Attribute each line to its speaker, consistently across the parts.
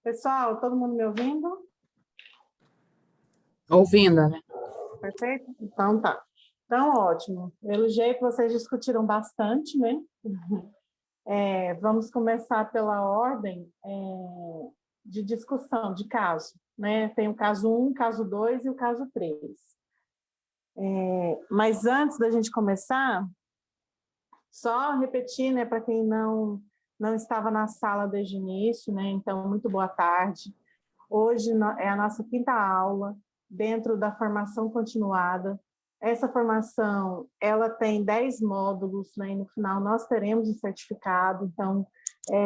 Speaker 1: Pessoal, todo mundo me ouvindo?
Speaker 2: Ouvindo, né?
Speaker 1: Perfeito? Então tá. Então, ótimo. Pelo jeito, vocês discutiram bastante, né? Vamos começar pela ordem de discussão, de caso, né? Tem o caso 1, o caso 2 e o caso 3. Mas antes da gente começar, só repetir, né, para quem não estava na sala desde o início, né? Então, muito boa tarde. Hoje é a nossa quinta aula dentro da formação continuada. Essa formação, ela tem 10 módulos, né? E no final nós teremos o certificado, então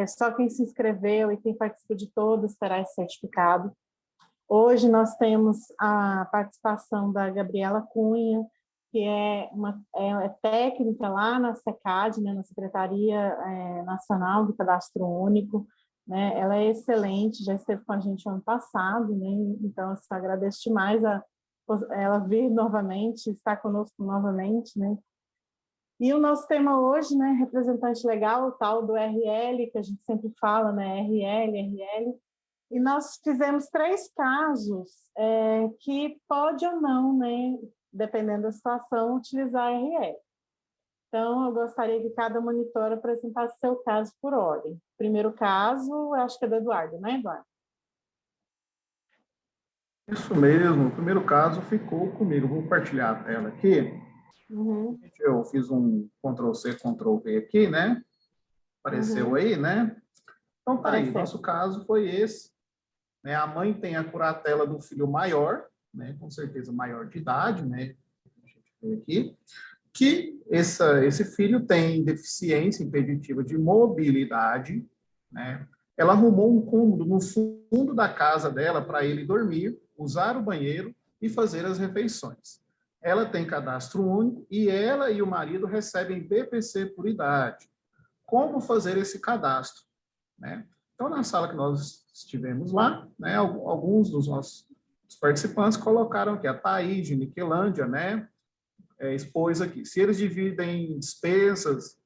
Speaker 1: só quem se inscreveu e quem participa de todos terá esse certificado. Hoje nós temos a participação da Gabriela Cunha, que é técnica lá na SECAD, né, na Secretaria Nacional do Cadastro Único, né? Ela é excelente, já esteve com a gente ano passado, né? Então eu agradeço demais ela vir novamente, estar conosco novamente, né? E o nosso tema hoje, né, representante legal, o tal do RL, que a gente sempre fala, né, RL, e nós fizemos 3 casos que pode ou não, né, dependendo da situação, utilizar RL. Então, eu gostaria que cada monitor apresentasse seu caso por ordem. Primeiro caso, acho que é do Eduardo, né, Eduardo?
Speaker 3: Isso mesmo, o primeiro caso ficou comigo. Vou compartilhar a tela aqui.
Speaker 1: Uhum.
Speaker 3: Eu fiz um Ctrl+C, Ctrl+V aqui, né? Apareceu aí, né? Então, tá aí. Nosso caso foi esse. Né? A mãe tem a curatela do filho maior, né? Com certeza maior de idade, né? A gente vê aqui. Que esse filho tem deficiência impeditiva de mobilidade, né? Ela arrumou um cômodo no fundo da casa dela para ele dormir, usar o banheiro e fazer as refeições. Ela tem cadastro único e ela e o marido recebem BPC por idade. Como fazer esse cadastro, né? Então, na sala que nós estivemos lá, né, alguns dos nossos participantes colocaram aqui a Thaís de Niquelândia, né? Expôs aqui. Se eles dividem despesas,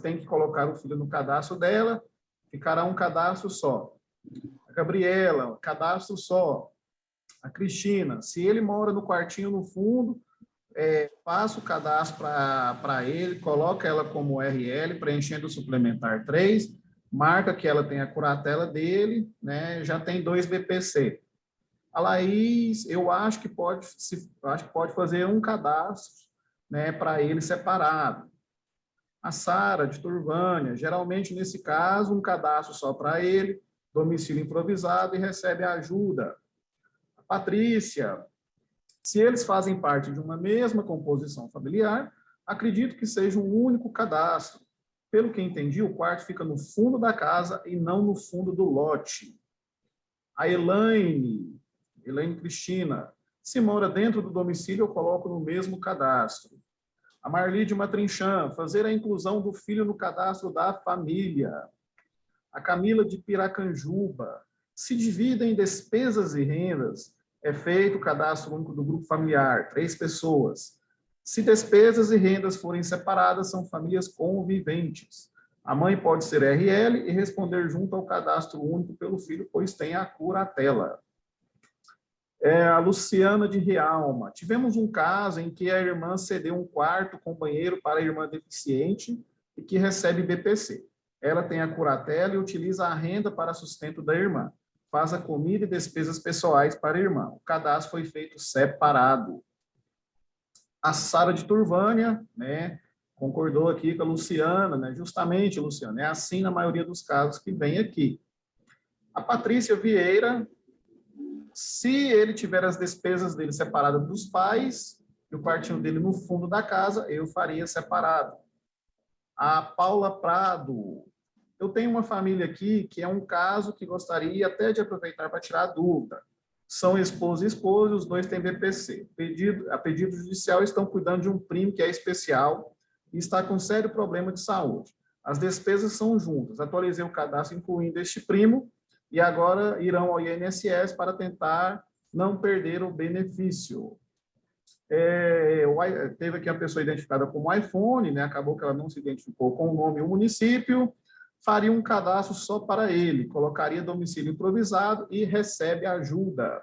Speaker 3: tem que colocar o filho no cadastro dela, ficará um cadastro só. A Gabriela, cadastro só. A Cristina, se ele mora no quartinho no fundo, faça o cadastro para ele, coloca ela como RL, preenchendo o suplementar 3, marca que ela tem a curatela dele, né, já tem 2 BPC. A Laís, eu acho que pode fazer um cadastro, né, para ele separado. A Sara, de Turvânia, geralmente, nesse caso, um cadastro só para ele, domicílio improvisado e recebe ajuda. A Patrícia, se eles fazem parte de uma mesma composição familiar, acredito que seja um único cadastro. Pelo que entendi, o quarto fica no fundo da casa e não no fundo do lote. A Elaine Cristina, se mora dentro do domicílio, eu coloco no mesmo cadastro. A Marli de Matrinchã, fazer a inclusão do filho no cadastro da família. A Camila de Piracanjuba, se divide em despesas e rendas, é feito o cadastro único do grupo familiar, 3 pessoas. Se despesas e rendas forem separadas, são famílias conviventes. A mãe pode ser RL e responder junto ao cadastro único pelo filho, pois tem a curatela. A Luciana de Realma. Tivemos um caso em que a irmã cedeu um quarto com banheiro para a irmã deficiente e que recebe BPC. Ela tem a curatela e utiliza a renda para sustento da irmã. Faz a comida e despesas pessoais para a irmã. O cadastro foi feito separado. A Sara de Turvânia, né, concordou aqui com a Luciana, né, justamente, Luciana, é assim na maioria dos casos que vem aqui. A Patrícia Vieira, se ele tiver as despesas dele separadas dos pais, e o quartinho dele no fundo da casa, eu faria separado. A Paula Prado, eu tenho uma família aqui que é um caso que gostaria até de aproveitar para tirar a dúvida. São esposo e esposa, os 2 têm BPC. A pedido judicial, estão cuidando de um primo que é especial e está com sério problema de saúde. As despesas são juntas. Atualizei o cadastro incluindo este primo e agora irão ao INSS para tentar não perder o benefício. Teve aqui a pessoa identificada como iPhone, né? Acabou que ela não se identificou com o nome e o município. faria um cadastro só para ele, colocaria domicílio improvisado e recebe ajuda.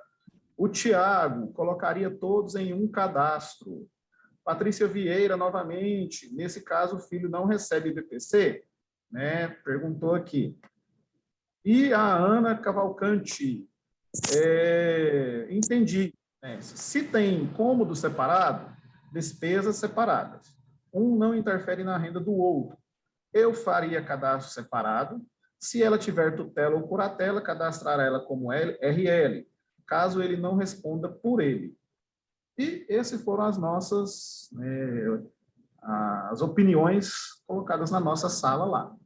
Speaker 3: O Tiago colocaria todos em um cadastro. Patrícia Vieira, novamente, nesse caso, o filho não recebe BPC? Né? Perguntou aqui. E a Ana Cavalcante, entendi. Né? Se tem cômodo separado, despesas separadas. Um não interfere na renda do outro. Eu faria cadastro separado. Se ela tiver tutela ou curatela, cadastrar ela como RL, caso ele não responda por ele. E essas foram as nossas, as opiniões colocadas na nossa sala lá.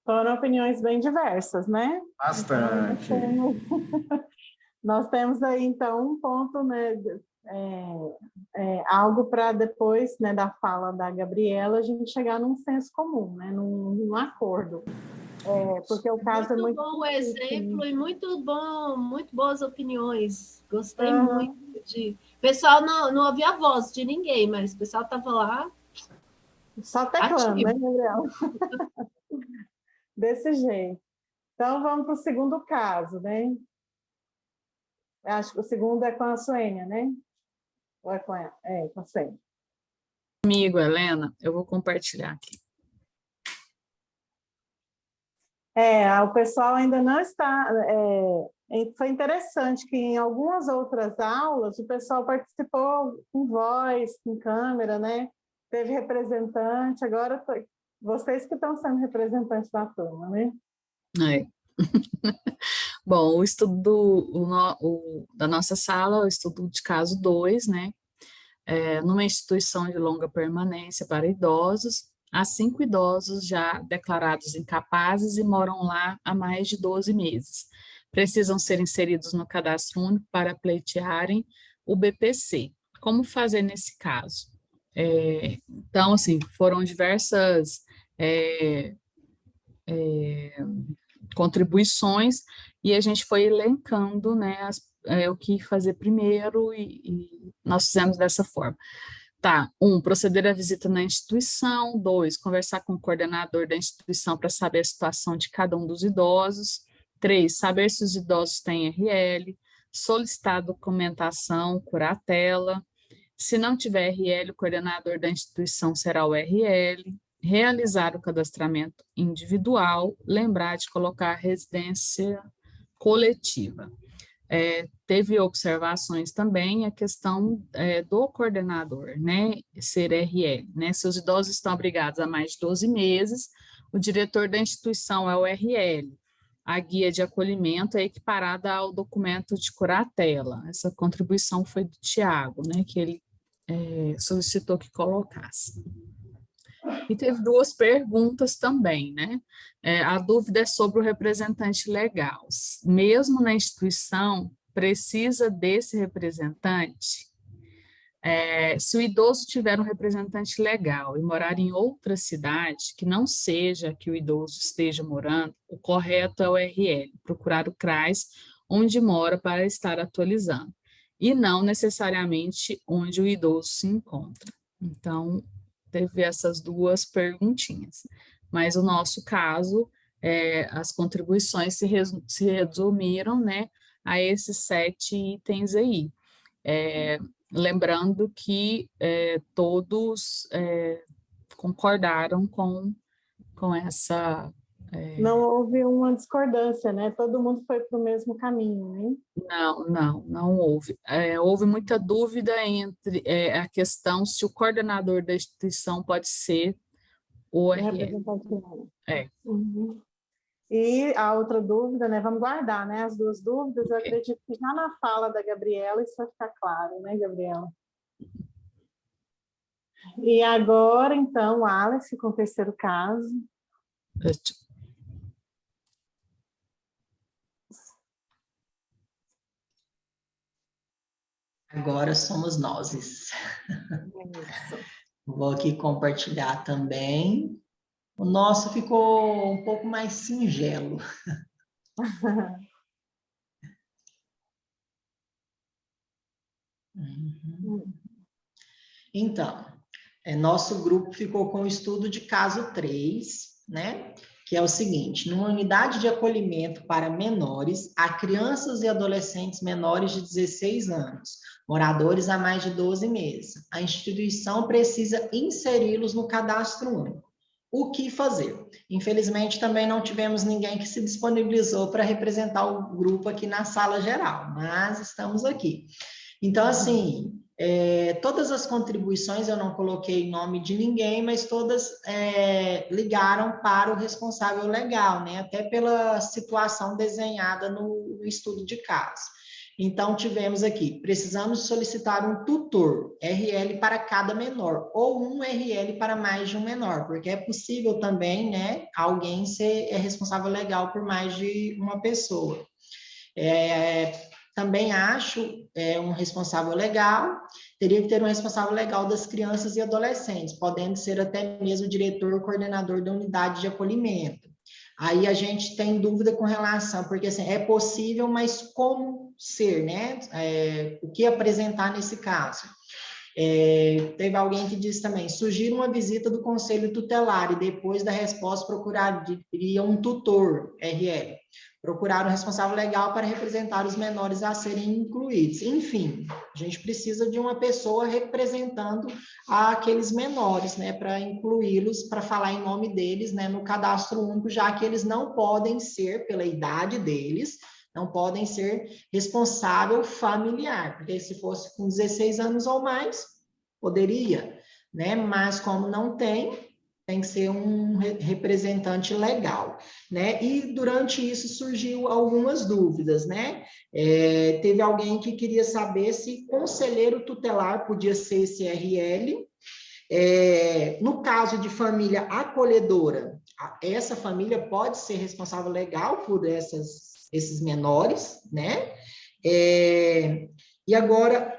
Speaker 1: Foram opiniões bem diversas, né?
Speaker 3: Bastante.
Speaker 1: Então, nós temos aí, então, um ponto, né, algo para depois, né, da fala da Gabriela, a gente chegar num senso comum, né, num acordo. Porque o caso
Speaker 2: muito
Speaker 1: é muito
Speaker 2: bom o exemplo, né? E muito boas opiniões. Gostei
Speaker 1: Uhum.
Speaker 2: muito de... O pessoal não ouvia a voz de ninguém, mas o pessoal estava lá.
Speaker 1: Só teclando, né, Gabriela? Desse jeito. Então, vamos para o segundo caso, né? Acho que o segundo é com a Suênia, né? Ou é com ela? Com a Suênia.
Speaker 4: Comigo, Helena, eu vou compartilhar aqui.
Speaker 1: O pessoal ainda não está... foi interessante que em algumas outras aulas o pessoal participou com voz, com câmera, né? Teve representante, agora vocês que estão sendo representantes da turma, né?
Speaker 4: Bom, o estudo da nossa sala, o estudo de caso 2, né? Numa instituição de longa permanência para idosos, há 5 idosos já declarados incapazes e moram lá há mais de 12 meses. Precisam ser inseridos no cadastro único para pleitearem o BPC. Como fazer nesse caso? Então, assim, foram diversas contribuições e a gente foi elencando, né, o que fazer primeiro e nós fizemos dessa forma. Tá, 1, proceder à visita na instituição. 2, conversar com o coordenador da instituição para saber a situação de cada um dos idosos. 3, saber se os idosos têm RL, solicitar documentação, curatela. Se não tiver RL, o coordenador da instituição será o RL. Realizar o cadastramento individual, lembrar de colocar residência coletiva. Teve observações também a questão do coordenador, né, ser RL, né, se os idosos estão abrigados há mais de 12 meses, o diretor da instituição é o RL, a guia de acolhimento é equiparada ao documento de curatela, essa contribuição foi do Tiago, né, que ele solicitou que colocasse. E teve 2 perguntas também, né? A dúvida é sobre o representante legal. Mesmo na instituição, precisa desse representante? Se o idoso tiver um representante legal e morar em outra cidade, que não seja que o idoso esteja morando, o correto é o RL, procurar o CRAS onde mora para estar atualizando, e não necessariamente onde o idoso se encontra. Então, teve essas 2 perguntinhas. Mas o nosso caso, as contribuições se resumiram, né, a esses 7 itens aí. Lembrando que todos concordaram com essa...
Speaker 1: Não houve uma discordância, né? Todo mundo foi para o mesmo caminho, né?
Speaker 4: Não houve. Houve muita dúvida entre a questão se o coordenador da instituição pode ser o RL.
Speaker 1: Representante final.
Speaker 4: Uhum.
Speaker 1: E a outra dúvida, né? Vamos guardar, né? As 2 dúvidas, eu acredito que já na fala da Gabriela isso vai ficar claro, né, Gabriela? E agora, então, Alex, com o terceiro caso.
Speaker 5: Agora somos nós. Vou aqui compartilhar também. O nosso ficou um pouco mais singelo. Então, nosso grupo ficou com o estudo de caso 3, né? que é o seguinte: numa unidade de acolhimento para menores, há crianças e adolescentes menores de 16 anos, moradores há mais de 12 meses. A instituição precisa inseri-los no cadastro único. O que fazer? Infelizmente, também não tivemos ninguém que se disponibilizou para representar o grupo aqui na sala geral, mas estamos aqui. Então, assim, todas as contribuições, eu não coloquei nome de ninguém, mas todas ligaram para o responsável legal, né? Até pela situação desenhada no estudo de caso. Então, tivemos aqui, precisamos solicitar um tutor, RL para cada menor, ou um RL para mais de um menor, porque é possível também, né, alguém ser responsável legal por mais de uma pessoa. Também acho um responsável legal, teria que ter um responsável legal das crianças e adolescentes, podendo ser até mesmo o diretor ou coordenador da unidade de acolhimento. Aí a gente tem dúvida com relação, porque assim, é possível, mas como ser, né? O que apresentar nesse caso? Teve alguém que disse também, sugira uma visita do conselho tutelar e depois da resposta procuraria um tutor, RL. Procurar um responsável legal para representar os menores a serem incluídos. Enfim, a gente precisa de uma pessoa representando aqueles menores, né, para incluí-los, para falar em nome deles, né, no cadastro único, já que eles não podem ser, pela idade deles, não podem ser responsável familiar, porque se fosse com 16 anos ou mais, poderia, né, mas como não tem que ser um representante legal, né? E durante isso surgiu algumas dúvidas, né? Teve alguém que queria saber se conselheiro tutelar podia ser esse RL. No caso de família acolhedora, essa família pode ser responsável legal por esses menores, né? E agora,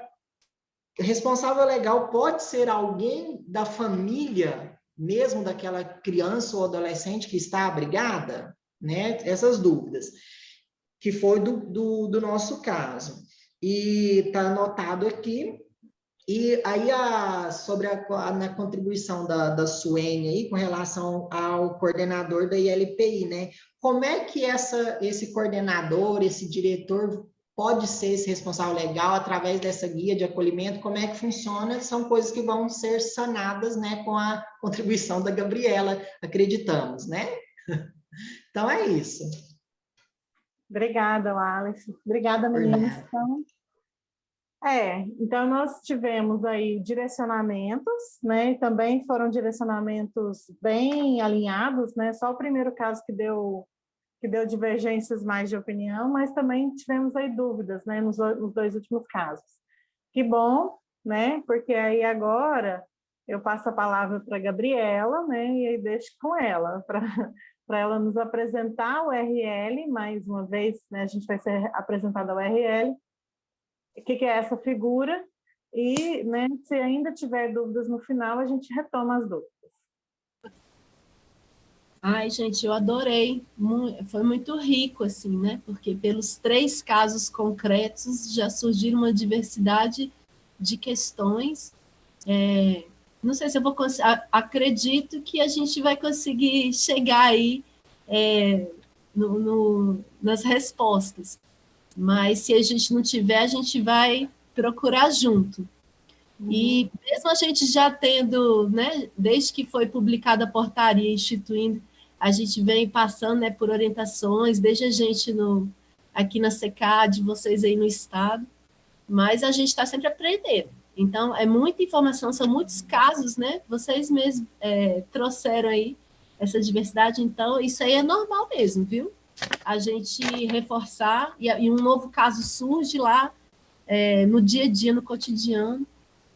Speaker 5: responsável legal pode ser alguém da família, mesmo daquela criança ou adolescente que está abrigada, né? Essas dúvidas, que foi do nosso caso. E está anotado aqui. E aí, sobre na contribuição da Suene aí, com relação ao coordenador da ILPI, né? Como é que esse coordenador, esse diretor pode ser esse responsável legal através dessa guia de acolhimento? Como é que funciona? São coisas que vão ser sanadas, né, com a contribuição da Gabriela, acreditamos, né? Então, é isso.
Speaker 1: Obrigada, Alex. Obrigada, meninas. Então nós tivemos aí direcionamentos, né? E também foram direcionamentos bem alinhados, né? Só o primeiro caso que deu divergências mais de opinião, mas também tivemos aí dúvidas, né? Nos dois últimos casos. Que bom, né? Porque aí agora eu passo a palavra para a Gabriela, né? E aí deixo com ela para ela nos apresentar o RL mais uma vez, né? A gente vai ser apresentado ao RL. O que é essa figura? E, né, se ainda tiver dúvidas no final, a gente retoma as dúvidas.
Speaker 2: Ai, gente, eu adorei. Foi muito rico, assim, né? Porque pelos 3 casos concretos já surgiram uma diversidade de questões. Não sei se eu vou conseguir. Acredito que a gente vai conseguir chegar aí nas respostas. Mas se a gente não tiver, a gente vai procurar junto. E mesmo a gente já tendo, né, desde que foi publicada a portaria instituindo, a gente vem passando, né, por orientações, desde a gente aqui na SECAD, vocês aí no estado, mas a gente está sempre aprendendo. Então, é muita informação, são muitos casos, né? Vocês mesmos trouxeram aí essa diversidade, então isso aí é normal mesmo, viu? A gente reforçar, e um novo caso surge lá no dia a dia, no cotidiano,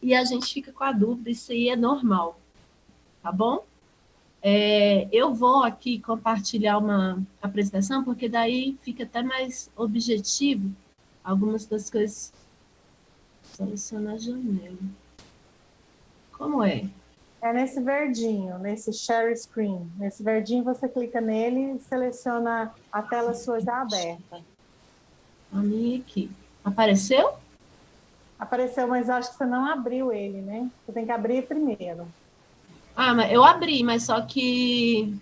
Speaker 2: e a gente fica com a dúvida, isso aí é normal, tá bom? Eu vou aqui compartilhar uma apresentação, porque daí fica até mais objetivo algumas das coisas. Selecionar a janela. Como é?
Speaker 1: É nesse verdinho, nesse share screen. Nesse verdinho você clica nele e seleciona a tela sua já aberta.
Speaker 2: A minha aqui. Apareceu?
Speaker 1: Apareceu, mas acho que você não abriu ele, né? Você tem que abrir primeiro.
Speaker 2: Mas eu abri, mas só que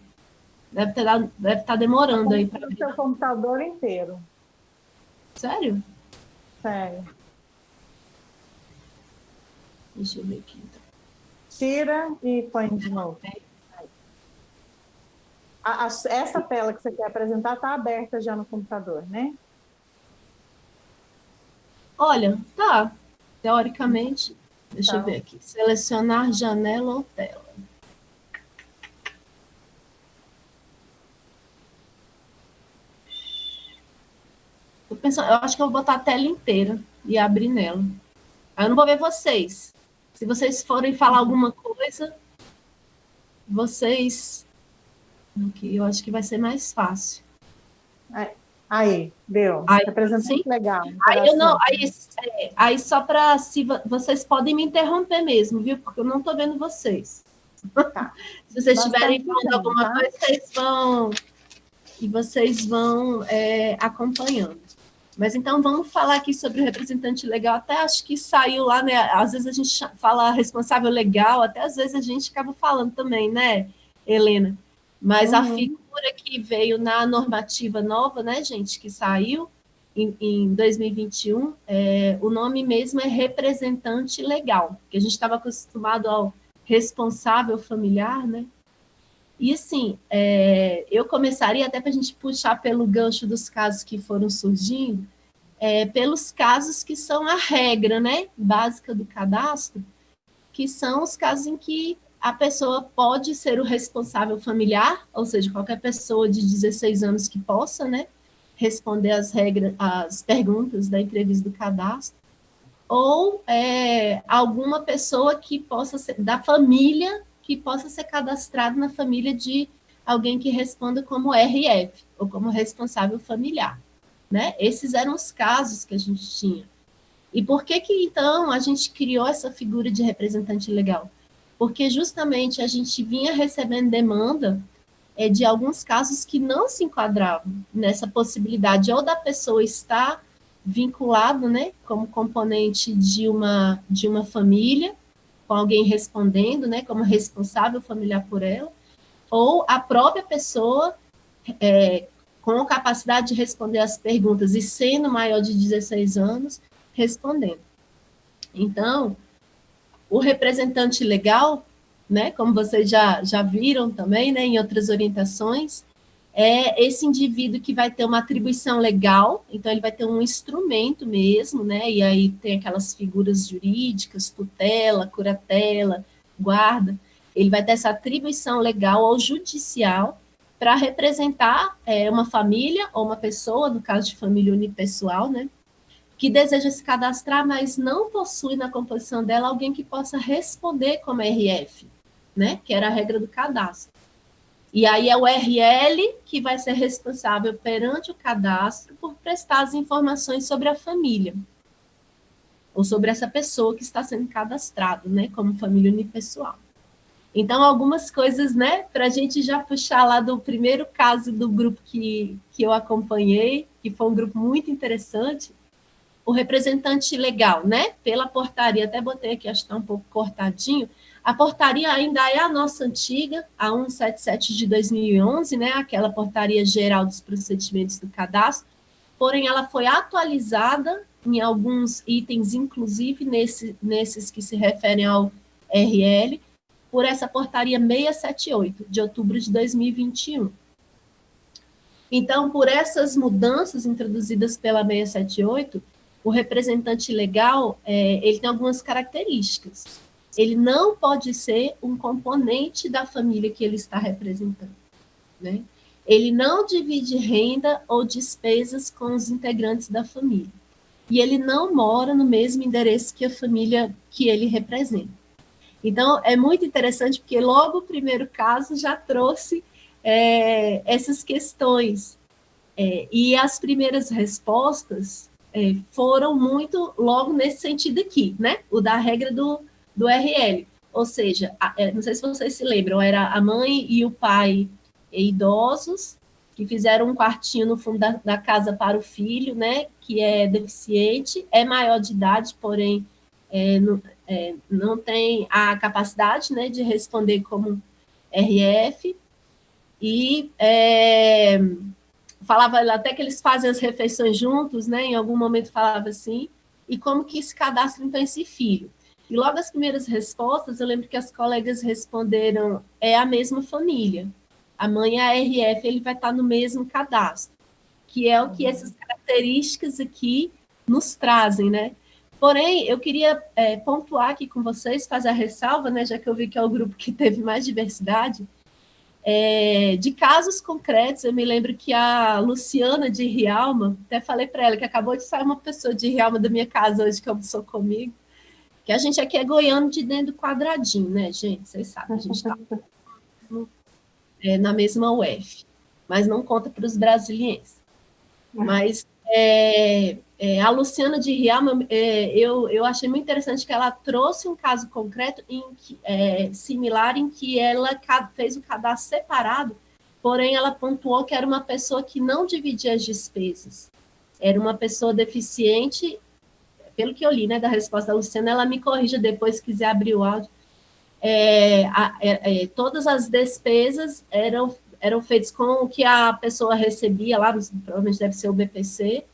Speaker 2: Deve estar demorando aí para
Speaker 1: o
Speaker 2: abrir.
Speaker 1: seu computador inteiro.
Speaker 2: Sério?
Speaker 1: Sério.
Speaker 2: Deixa eu ver aqui, então.
Speaker 1: Tira e põe de novo. Essa tela que você quer apresentar está aberta já no computador, né?
Speaker 2: Olha, tá. Teoricamente, deixa eu
Speaker 1: Então,
Speaker 2: ver aqui. Selecionar janela ou tela. Tô pensando, eu acho que eu vou botar a tela inteira e abrir nela. Aí eu não vou ver vocês. Se vocês forem falar alguma coisa, vocês... Aqui, eu acho que vai ser mais fácil.
Speaker 1: aí, deu.
Speaker 2: Aí,
Speaker 1: Representante
Speaker 2: sim.
Speaker 1: legal.
Speaker 2: Aí eu não,
Speaker 1: interação.
Speaker 2: aí só para se vocês podem me interromper mesmo, viu? Porque eu não estou vendo vocês.
Speaker 1: Tá.
Speaker 2: Se vocês estiverem
Speaker 1: Bastante
Speaker 2: falando
Speaker 1: bem,
Speaker 2: alguma
Speaker 1: tá?
Speaker 2: coisa, vocês vão acompanhando. Mas então vamos falar aqui sobre o representante legal. Até acho que saiu lá, né? Às vezes a gente fala responsável legal, até às vezes a gente acaba falando também, né, Helena? Mas a figura que veio na normativa nova, né, gente, que saiu em 2021, o nome mesmo é representante legal, que a gente estava acostumado ao responsável familiar, né? E assim, eu começaria até para a gente puxar pelo gancho dos casos que foram surgindo, pelos casos que são a regra, né, básica do cadastro, que são os casos em que a pessoa pode ser o responsável familiar, ou seja, qualquer pessoa de 16 anos que possa, né, responder as perguntas da entrevista do cadastro, ou alguma pessoa que possa ser da família, que possa ser cadastrado na família de alguém que responda como RF, ou como responsável familiar, né? Esses eram os casos que a gente tinha. E por que então, a gente criou essa figura de representante legal? Porque justamente a gente vinha recebendo demanda de alguns casos que não se enquadravam nessa possibilidade ou da pessoa estar vinculado, né, como componente de uma família, com alguém respondendo, né, como responsável familiar por ela, ou a própria pessoa com capacidade de responder as perguntas e sendo maior de 16 anos, respondendo. Então, o representante legal, né, como vocês já viram também, né, em outras orientações, é esse indivíduo que vai ter uma atribuição legal, então ele vai ter um instrumento mesmo, né, e aí tem aquelas figuras jurídicas, tutela, curatela, guarda, ele vai ter essa atribuição legal ou judicial para representar uma família ou uma pessoa, no caso de família unipessoal, né, que deseja se cadastrar, mas não possui na composição dela alguém que possa responder como RF, né? Que era a regra do cadastro. E aí é o RL que vai ser responsável perante o cadastro por prestar as informações sobre a família, ou sobre essa pessoa que está sendo cadastrada, né? Como família unipessoal. Então, algumas coisas, né? Para a gente já puxar lá do primeiro caso do grupo que eu acompanhei, que foi um grupo muito interessante, o representante legal, né? Pela portaria, até botei aqui, acho que está um pouco cortadinho. A portaria ainda é a nossa antiga, a 177 de 2011, né? Aquela portaria geral dos procedimentos do cadastro, porém ela foi atualizada em alguns itens, inclusive nesses que se referem ao RL, por essa portaria 678, de outubro de 2021. Então, por essas mudanças introduzidas pela 678, o representante legal, ele tem algumas características. Ele não pode ser um componente da família que ele está representando, né? Ele não divide renda ou despesas com os integrantes da família. E ele não mora no mesmo endereço que a família que ele representa. Então, é muito interessante, porque logo o primeiro caso já trouxe essas questões. E as primeiras respostas foram muito logo nesse sentido aqui, né? O da regra do RL. Ou seja, não sei se vocês se lembram, era a mãe e o pai idosos, que fizeram um quartinho no fundo da casa para o filho, né? Que é deficiente, é maior de idade, porém não tem a capacidade, né, de responder como RF. E falava até que eles fazem as refeições juntos, né? Em algum momento falava assim, e como que se cadastra então esse filho. E logo as primeiras respostas, eu lembro que as colegas responderam, é a mesma família. A mãe é a RF, ele vai estar no mesmo cadastro, que é o que essas características aqui nos trazem, né? Porém, eu queria pontuar aqui com vocês, fazer a ressalva, né, já que eu vi que é o grupo que teve mais diversidade, de casos concretos. Eu me lembro que a Luciana de Rialma, até falei para ela que acabou de sair uma pessoa de Rialma da minha casa hoje que almoçou comigo, que a gente aqui é goiano de dentro do quadradinho, né, gente? Vocês sabem, a gente está na mesma UF, mas não conta para os brasilienses. Mas a Luciana de Rialma, eu achei muito interessante que ela trouxe um caso concreto similar em que ela fez o cadastro separado, porém ela pontuou que era uma pessoa que não dividia as despesas. Era uma pessoa deficiente, pelo que eu li, né, da resposta da Luciana, ela me corrija depois, se quiser abrir o áudio. Todas as despesas eram feitas com o que a pessoa recebia lá, provavelmente deve ser o BPC,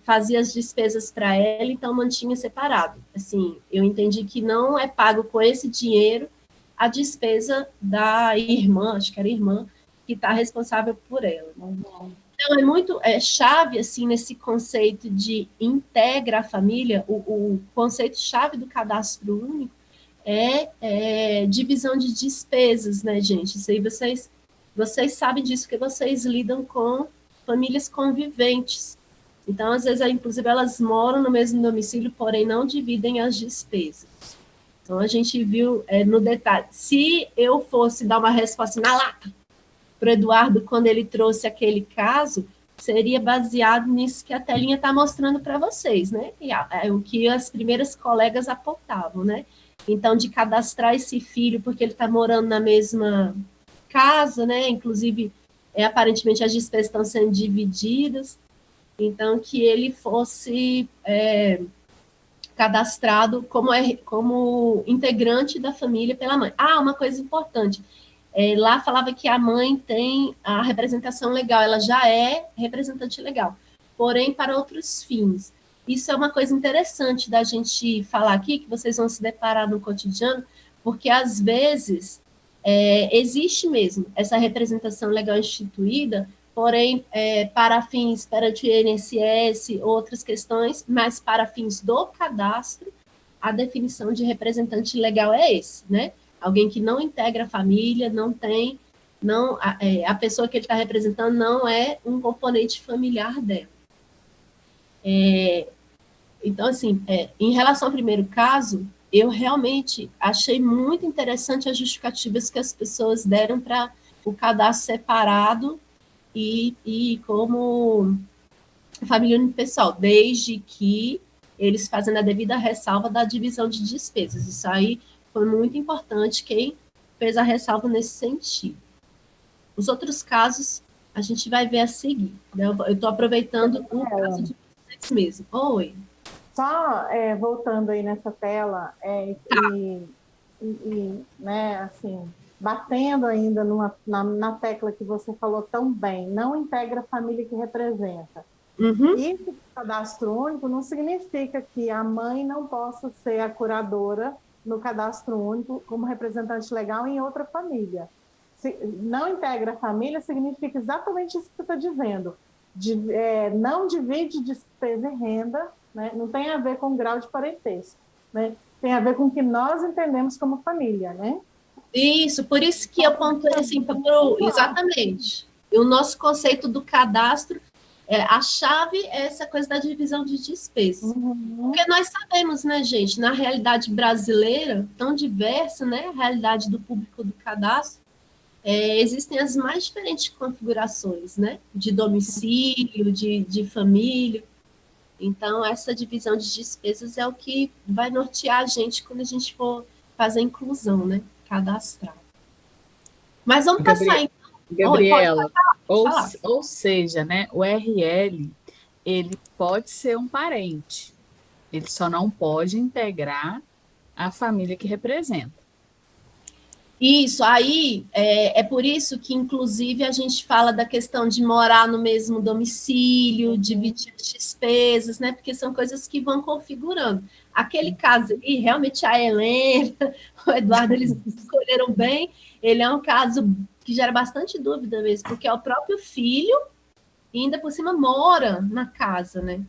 Speaker 2: fazia as despesas para ela, então mantinha separado. Assim, eu entendi que não é pago com esse dinheiro a despesa da irmã, acho que era irmã, que está responsável por ela. Então, é muito chave, assim, nesse conceito de integra a família, o conceito-chave do cadastro único é divisão de despesas, né, gente? Isso aí vocês sabem disso, porque vocês lidam com famílias conviventes. Então, às vezes, inclusive, elas moram no mesmo domicílio, porém não dividem as despesas. Então, a gente viu no detalhe. Se eu fosse dar uma resposta na lata para o Eduardo, quando ele trouxe aquele caso, seria baseado nisso que a telinha está mostrando para vocês, né? O que as primeiras colegas apontavam, né? Então, de cadastrar esse filho, porque ele está morando na mesma casa, né? Inclusive, aparentemente as despesas estão sendo divididas. Então, que ele fosse cadastrado como integrante da família pela mãe. Uma coisa importante. Lá falava que a mãe tem a representação legal, ela já é representante legal, porém para outros fins. Isso é uma coisa interessante da gente falar aqui, que vocês vão se deparar no cotidiano, porque às vezes existe mesmo essa representação legal instituída, porém para fins perante o INSS, outras questões, mas para fins do cadastro, a definição de representante legal é esse, né? Alguém que não integra a família, a pessoa que ele está representando não é um componente familiar dela. Então, assim, em relação ao primeiro caso, eu realmente achei muito interessante as justificativas que as pessoas deram para o cadastro separado e como família unipessoal, desde que eles fazem a devida ressalva da divisão de despesas. Isso aí foi muito importante, quem fez a ressalva nesse sentido. Os outros casos, a gente vai ver a seguir. Né? Eu estou aproveitando o caso de vocês mesmo. Oi.
Speaker 1: Só voltando aí nessa tela, né, assim, batendo ainda na tecla que você falou tão bem, não integra a família que representa.
Speaker 2: Uhum.
Speaker 1: Isso, cadastro único, não significa que a mãe não possa ser a curadora no cadastro único como representante legal em outra família. Se não integra a família, significa exatamente isso que você está dizendo. Não divide despesa e renda, né? Não tem a ver com grau de parentesco, né? Tem a ver com o que nós entendemos como família, né?
Speaker 2: Isso, por isso que eu pontuei assim, exatamente. E o nosso conceito do cadastro, a chave é essa coisa da divisão de despesas.
Speaker 1: Uhum.
Speaker 2: Porque nós sabemos, né, gente, na realidade brasileira, tão diversa, né, a realidade do público do cadastro, existem as mais diferentes configurações, né, de domicílio, de família. Então, essa divisão de despesas é o que vai nortear a gente quando a gente for fazer a inclusão, né, cadastral. Mas vamos passar, então.
Speaker 4: Gabriela, ou seja, né, o RL, ele pode ser um parente, ele só não pode integrar a família que representa.
Speaker 2: Isso, aí é por isso que, inclusive, a gente fala da questão de morar no mesmo domicílio, dividir as despesas, né? Porque são coisas que vão configurando. Aquele caso ali, realmente a Helena, o Eduardo, eles escolheram bem. Ele é um caso que gera bastante dúvida mesmo, porque é o próprio filho e ainda por cima mora na casa, né?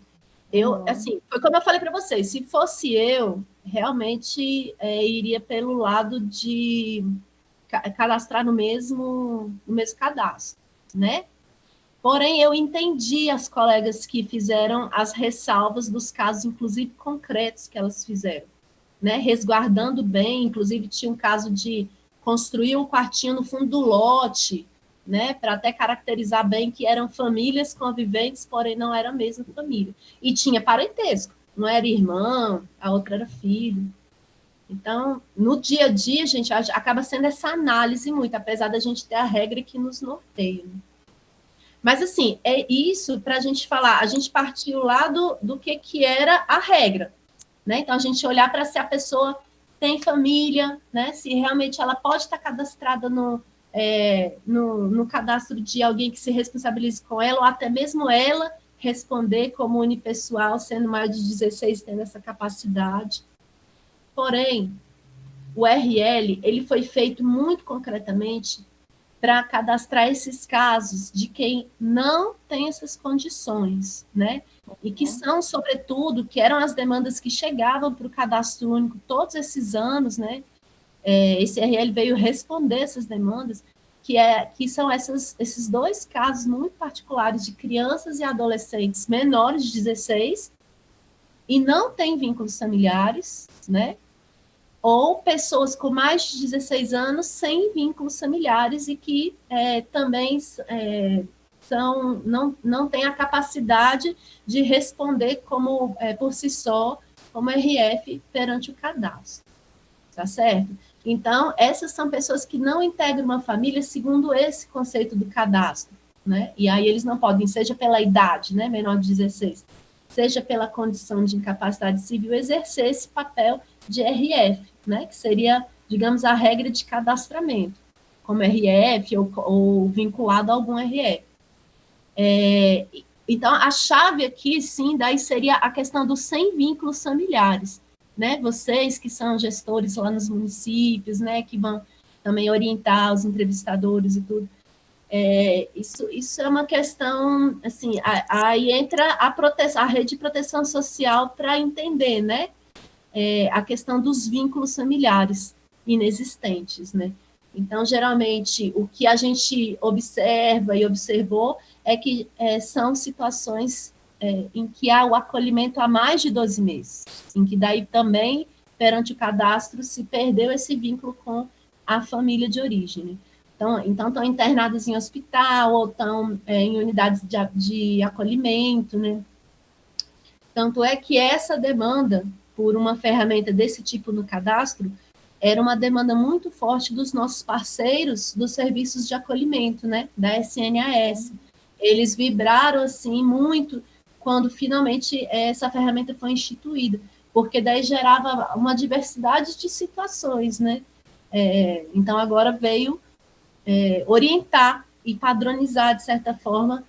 Speaker 2: Assim, foi como eu falei para vocês, se fosse eu, realmente iria pelo lado de cadastrar no mesmo cadastro, né? Porém, eu entendi as colegas que fizeram as ressalvas dos casos, inclusive concretos que elas fizeram, né? Resguardando bem, inclusive tinha um caso de construir um quartinho no fundo do lote, né? Para até caracterizar bem que eram famílias conviventes, porém não era a mesma família. E tinha parentesco, não era irmão, a outra era filho. Então, no dia a dia, gente, acaba sendo essa análise muito, apesar da gente ter a regra que nos norteia. Né? Mas, assim, é isso para a gente falar. A gente partiu lá do que era a regra. Né? Então, a gente olhar para se a pessoa tem família, né? Se realmente ela pode estar cadastrada no cadastro de alguém que se responsabilize com ela, ou até mesmo ela responder como unipessoal, sendo maior de 16, tendo essa capacidade. Porém, o RL ele foi feito muito concretamente para cadastrar esses casos de quem não tem essas condições, né? E que são, sobretudo, que eram as demandas que chegavam para o cadastro único todos esses anos, né? Esse RL veio responder essas demandas, que são esses dois casos muito particulares de crianças e adolescentes menores de 16 e não têm vínculos familiares, né? Ou pessoas com mais de 16 anos sem vínculos familiares e que também não têm a capacidade de responder como por si só, como RF perante o cadastro. Tá certo? Então, essas são pessoas que não integram uma família segundo esse conceito do cadastro, né? E aí eles não podem, seja pela idade, né, menor de 16, seja pela condição de incapacidade civil, exercer esse papel de RF, né, que seria, digamos, a regra de cadastramento, como RF ou vinculado a algum RF. Então, a chave aqui, sim, daí seria a questão dos sem vínculos familiares, né? Vocês que são gestores lá nos municípios, né, que vão também orientar os entrevistadores e tudo, isso é uma questão, assim, aí entra a rede de proteção social para entender, né, a questão dos vínculos familiares inexistentes, né? Então, geralmente, o que a gente observa e observou é que são situações em que há o acolhimento há mais de 12 meses, em que daí também, perante o cadastro, se perdeu esse vínculo com a família de origem. Né? Então, estão internadas em hospital ou estão em unidades de acolhimento, né? Tanto é que essa demanda por uma ferramenta desse tipo no cadastro era uma demanda muito forte dos nossos parceiros dos serviços de acolhimento, né, da SNAS. Eles vibraram, assim, muito quando finalmente essa ferramenta foi instituída, porque daí gerava uma diversidade de situações, né. Então, agora veio orientar e padronizar, de certa forma,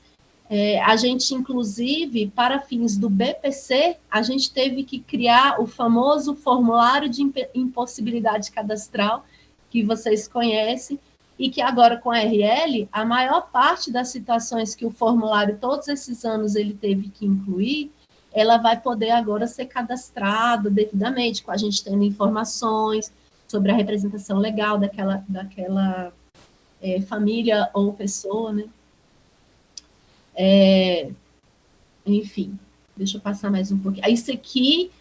Speaker 2: a gente, inclusive, para fins do BPC, a gente teve que criar o famoso formulário de impossibilidade cadastral, que vocês conhecem, e que agora com a RL, a maior parte das situações que o formulário, todos esses anos, ele teve que incluir, ela vai poder agora ser cadastrada devidamente, com a gente tendo informações sobre a representação legal daquela família ou pessoa, né? Enfim, deixa eu passar mais um pouquinho. Isso aqui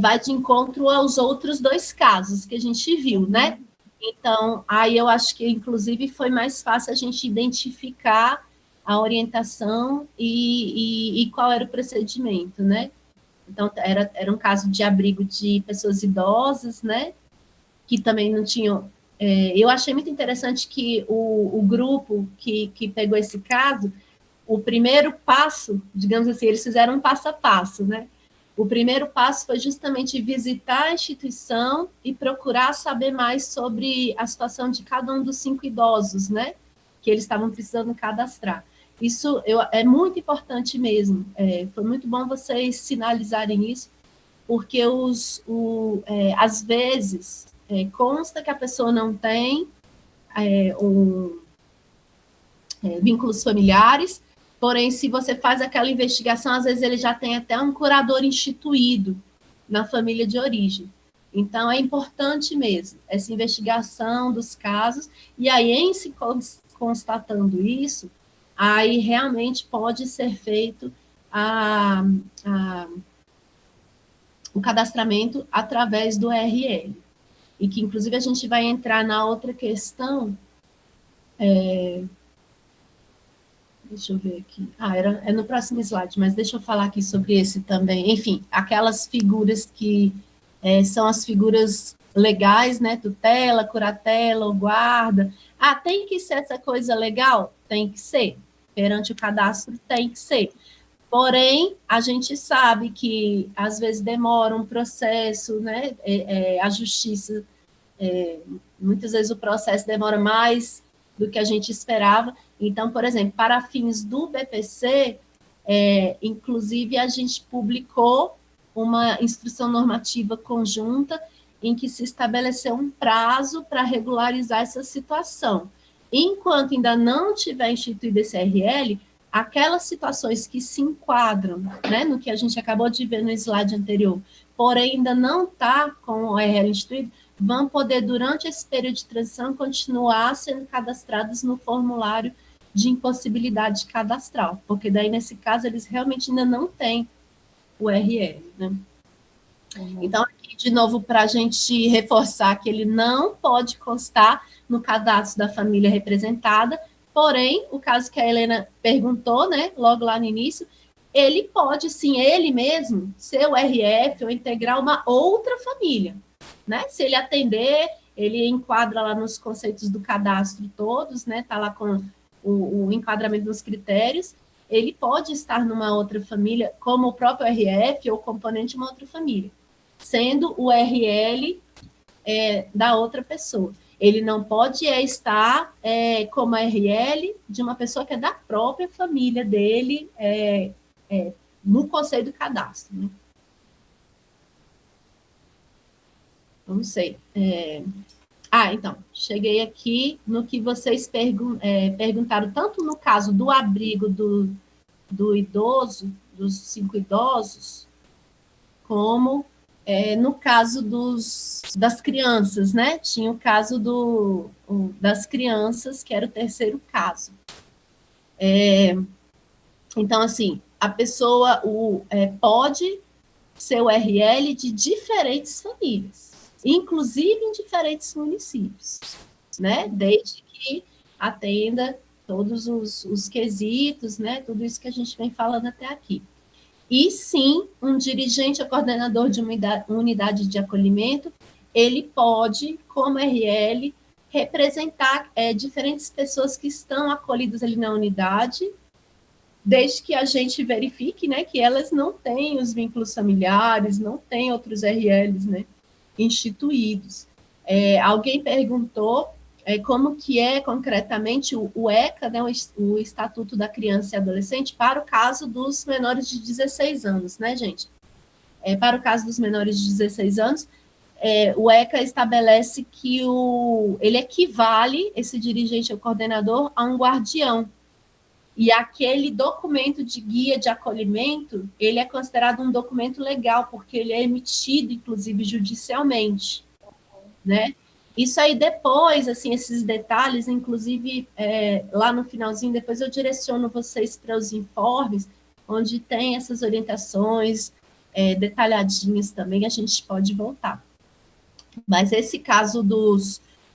Speaker 2: vai de encontro aos outros dois casos que a gente viu, né? Então, aí eu acho que, inclusive, foi mais fácil a gente identificar a orientação e qual era o procedimento, né? Então, era um caso de abrigo de pessoas idosas, né? Que também não tinham... eu achei muito interessante que o grupo que pegou esse caso, o primeiro passo, digamos assim, eles fizeram um passo a passo, né? O primeiro passo foi justamente visitar a instituição e procurar saber mais sobre a situação de cada um dos 5 idosos, né? Que eles estavam precisando cadastrar. Isso é muito importante mesmo. Foi muito bom vocês sinalizarem isso, porque às vezes consta que a pessoa não tem vínculos familiares, porém, se você faz aquela investigação, às vezes ele já tem até um curador instituído na família de origem. Então, é importante mesmo essa investigação dos casos, e aí, em se constatando isso, aí realmente pode ser feito o cadastramento através do RL. E que, inclusive, a gente vai entrar na outra questão. Deixa eu ver aqui. É no próximo slide, mas deixa eu falar aqui sobre esse também. Enfim, aquelas figuras que são as figuras legais, né? Tutela, curatela, ou guarda. Tem que ser essa coisa legal? Tem que ser. Perante o cadastro, tem que ser. Porém, a gente sabe que, às vezes, demora um processo, né? A justiça, muitas vezes o processo demora mais do que a gente esperava. Então, por exemplo, para fins do BPC, inclusive, a gente publicou uma instrução normativa conjunta em que se estabeleceu um prazo para regularizar essa situação. Enquanto ainda não tiver instituído esse RL, aquelas situações que se enquadram, né, no que a gente acabou de ver no slide anterior, porém ainda não está com o RL instituído, vão poder, durante esse período de transição, continuar sendo cadastrados no formulário de impossibilidade cadastral, porque daí, nesse caso, eles realmente ainda não têm o RL, né? Então, aqui, de novo, para a gente reforçar que ele não pode constar no cadastro da família representada, porém, o caso que a Helena perguntou, né, logo lá no início, ele pode, sim, ele mesmo, ser o RF ou integrar uma outra família, né? Se ele atender, ele enquadra lá nos conceitos do cadastro todos, né? Está lá com o enquadramento dos critérios, ele pode estar numa outra família, como o próprio RF ou componente de uma outra família, sendo o RL da outra pessoa. Ele não pode estar como RL de uma pessoa que é da própria família dele, no conceito do cadastro, né? Não sei. Então, cheguei aqui no que vocês perguntaram, tanto no caso do abrigo do idoso, dos 5 idosos, como no caso das crianças, né? Tinha o caso das crianças, que era o terceiro caso. Então, assim, a pessoa pode ser o RL de diferentes famílias, inclusive em diferentes municípios, né? Desde que atenda todos os quesitos, né? Tudo isso que a gente vem falando até aqui. E sim, um dirigente ou coordenador de uma unidade de acolhimento, ele pode, como RL, representar diferentes pessoas que estão acolhidas ali na unidade, desde que a gente verifique, né, que elas não têm os vínculos familiares, não têm outros RLs, né, instituídos. Alguém perguntou como que é concretamente o ECA, né, o Estatuto da Criança e Adolescente, para o caso dos menores de 16 anos, né, gente? Para o caso dos menores de 16 anos, o ECA estabelece que ele equivale, esse dirigente ou coordenador, a um guardião. E aquele documento de guia de acolhimento, ele é considerado um documento legal, porque ele é emitido, inclusive, judicialmente, né? Isso aí depois, assim, esses detalhes, inclusive, lá no finalzinho, depois eu direciono vocês para os informes, onde tem essas orientações detalhadinhas também, a gente pode voltar. Mas esse caso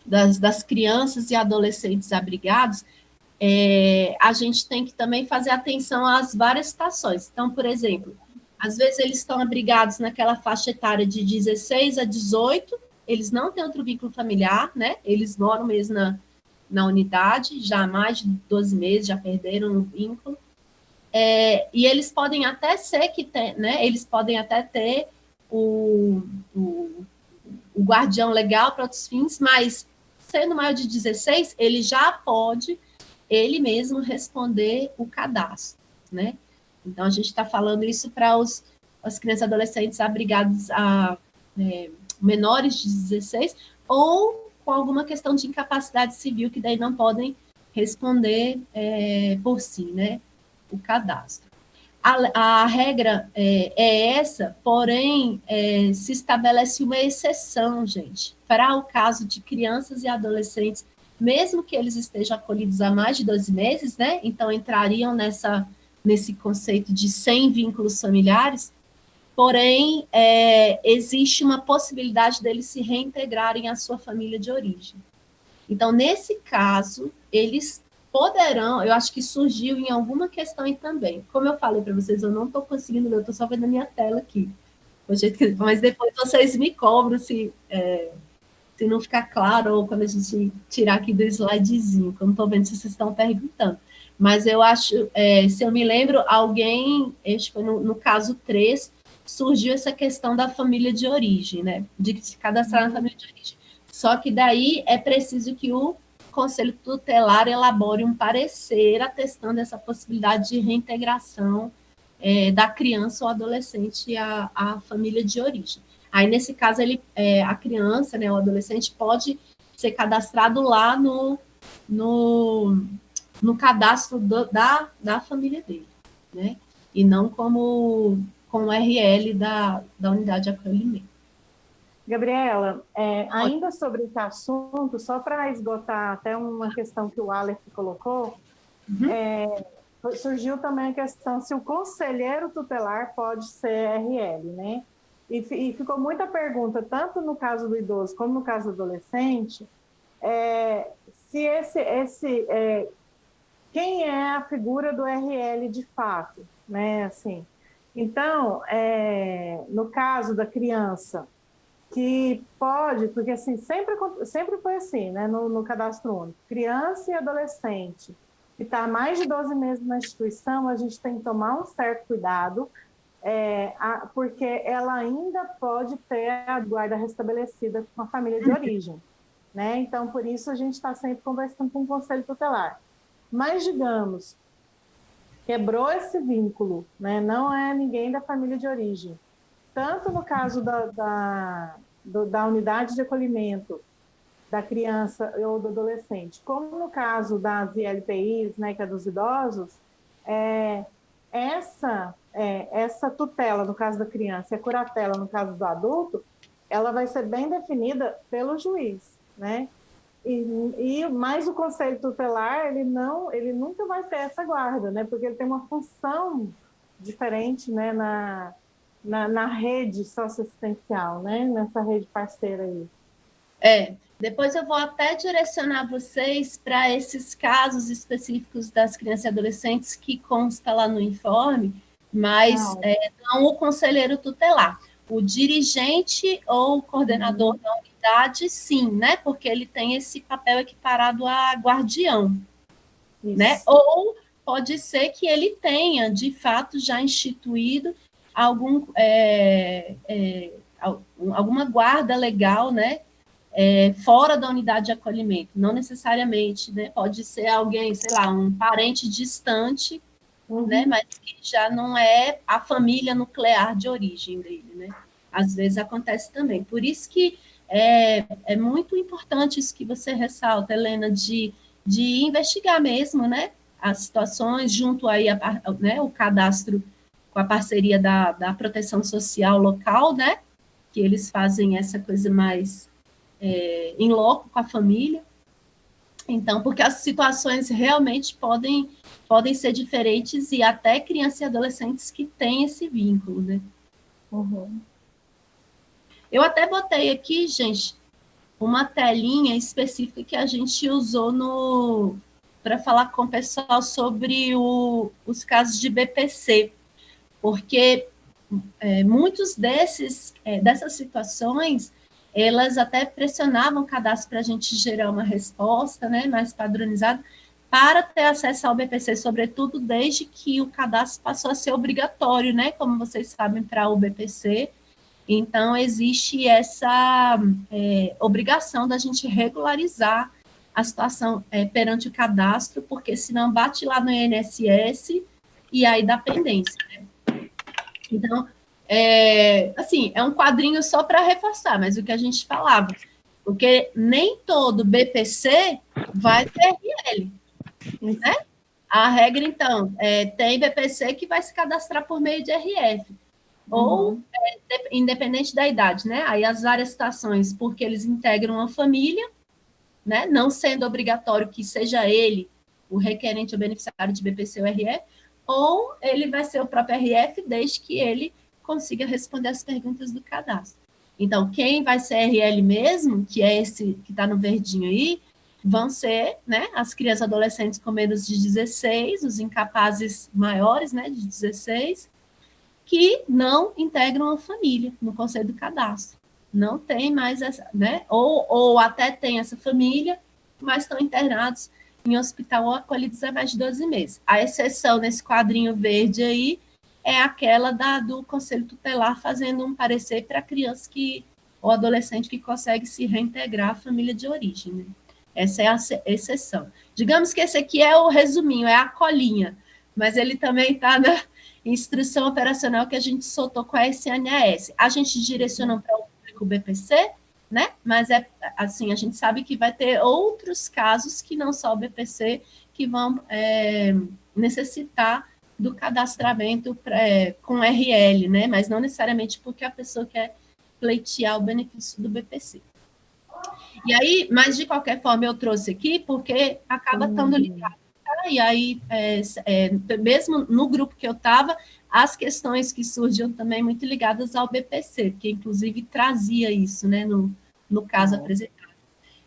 Speaker 2: das crianças e adolescentes abrigados, a gente tem que também fazer atenção às várias situações. Então, por exemplo, às vezes eles estão abrigados naquela faixa etária de 16 a 18, eles não têm outro vínculo familiar, né? Eles moram mesmo na unidade, já há mais de 12 meses, já perderam o vínculo. e eles podem até ser que tem, né? Eles podem até ter o guardião legal para outros fins, mas sendo maior de 16, ele já pode ele mesmo responder o cadastro, né? Então, a gente está falando isso para as crianças e adolescentes abrigados a menores de 16 ou com alguma questão de incapacidade civil, que daí não podem responder por si, né? O cadastro. A regra é essa, porém, se estabelece uma exceção, gente, para o caso de crianças e adolescentes, mesmo que eles estejam acolhidos há mais de 12 meses, né? Então, entrariam nesse conceito de sem vínculos familiares, porém, existe uma possibilidade deles se reintegrarem à sua família de origem. Então, nesse caso, eles poderão, eu acho que surgiu em alguma questão aí também. Como eu falei para vocês, eu não estou conseguindo ver, eu estou só vendo a minha tela aqui. Mas depois vocês me cobram se não ficar claro, ou quando a gente tirar aqui do slidezinho, que eu não estou vendo se vocês estão perguntando. Mas eu acho, se eu me lembro, alguém, acho que foi no caso 3, surgiu essa questão da família de origem, né? De se cadastrar na família de origem. Só que daí é preciso que o Conselho Tutelar elabore um parecer atestando essa possibilidade de reintegração da criança ou adolescente à família de origem. Aí, nesse caso, a criança, né, o adolescente, pode ser cadastrado lá no cadastro da família dele, né? E não com o RL da unidade de acolhimento.
Speaker 1: Gabriela, ainda sobre esse assunto, só para esgotar até uma questão que o Aleph colocou, surgiu também a questão se o conselheiro tutelar pode ser RL, né? E ficou muita pergunta, tanto no caso do idoso como no caso do adolescente, se quem é a figura do RL de fato, né? Assim, então, no caso da criança, que pode, porque assim, sempre foi assim, né, no cadastro único, criança e adolescente que está há mais de 12 meses na instituição, a gente tem que tomar um certo cuidado, porque ela ainda pode ter a guarda restabelecida com a família de origem, né? Então, por isso, a gente está sempre conversando com o Conselho Tutelar. Mas, digamos, quebrou esse vínculo, né? Não é ninguém da família de origem. Tanto no caso da unidade de acolhimento da criança ou do adolescente, como no caso das ILPIs, né, que é dos idosos, essa tutela, no caso da criança, e a curatela, no caso do adulto, ela vai ser bem definida pelo juiz, né? Mas o Conselho Tutelar, ele nunca vai ter essa guarda, né? Porque ele tem uma função diferente, né, na rede socioassistencial, né? Nessa rede parceira aí.
Speaker 2: Depois eu vou até direcionar vocês para esses casos específicos das crianças e adolescentes que consta lá no informe, mas não o conselheiro tutelar. O dirigente ou o coordenador da unidade, sim, né? Porque ele tem esse papel equiparado a guardião, né? Ou pode ser que ele tenha, de fato, já instituído alguma guarda legal, né? Fora da unidade de acolhimento, não necessariamente, né? Pode ser alguém, sei lá, um parente distante, né? Mas que já não é a família nuclear de origem dele, né? Às vezes acontece também. Por isso que é muito importante isso que você ressalta, Helena, de investigar mesmo, né? As situações junto aí, né? O cadastro com a parceria da proteção social local, né? Que eles fazem essa coisa mais em loco com a família. Então, porque as situações realmente podem ser diferentes e até crianças e adolescentes que têm esse vínculo, né? Eu até botei aqui, gente, uma telinha específica que a gente usou para falar com o pessoal sobre os casos de BPC, porque muitos dessas situações elas até pressionavam o cadastro para a gente gerar uma resposta, né, mais padronizada, para ter acesso ao BPC, sobretudo desde que o cadastro passou a ser obrigatório, né? Como vocês sabem, para o BPC. Então, existe essa obrigação da gente regularizar a situação perante o cadastro, porque senão bate lá no INSS e aí dá pendência, né? Então, assim, é um quadrinho só para reforçar, mas o que a gente falava, porque nem todo BPC vai ter RL, né? A regra, então, tem BPC que vai se cadastrar por meio de RF, ou independente da idade, né? Aí as várias situações, porque eles integram uma família, né? Não sendo obrigatório que seja ele o requerente ou beneficiário de BPC ou RF, ou ele vai ser o próprio RF, desde que ele consiga responder as perguntas do cadastro. Então, quem vai ser RL mesmo, que é esse que está no verdinho aí, vão ser, né, as crianças e adolescentes com menos de 16, os incapazes maiores, né, de 16, que não integram a família no conselho do cadastro. Não tem mais essa, né, ou até tem essa família, mas estão internados em hospital ou acolhidos há mais de 12 meses. A exceção nesse quadrinho verde aí é aquela do conselho tutelar fazendo um parecer para criança ou adolescente que consegue se reintegrar à família de origem, né? Essa é a exceção. Digamos que esse aqui é o resuminho, é a colinha, mas ele também está na instrução operacional que a gente soltou com a SNAS. A gente direcionou para o público BPC, né? Mas assim, a gente sabe que vai ter outros casos que não só o BPC que vão necessitar do cadastramento com RL, né? Mas não necessariamente porque a pessoa quer pleitear o benefício do BPC. E aí, mas de qualquer forma eu trouxe aqui porque acaba estando ligado. Tá? E aí, mesmo no grupo que eu estava, as questões que surgiam também muito ligadas ao BPC, que inclusive trazia isso, né, no caso apresentado.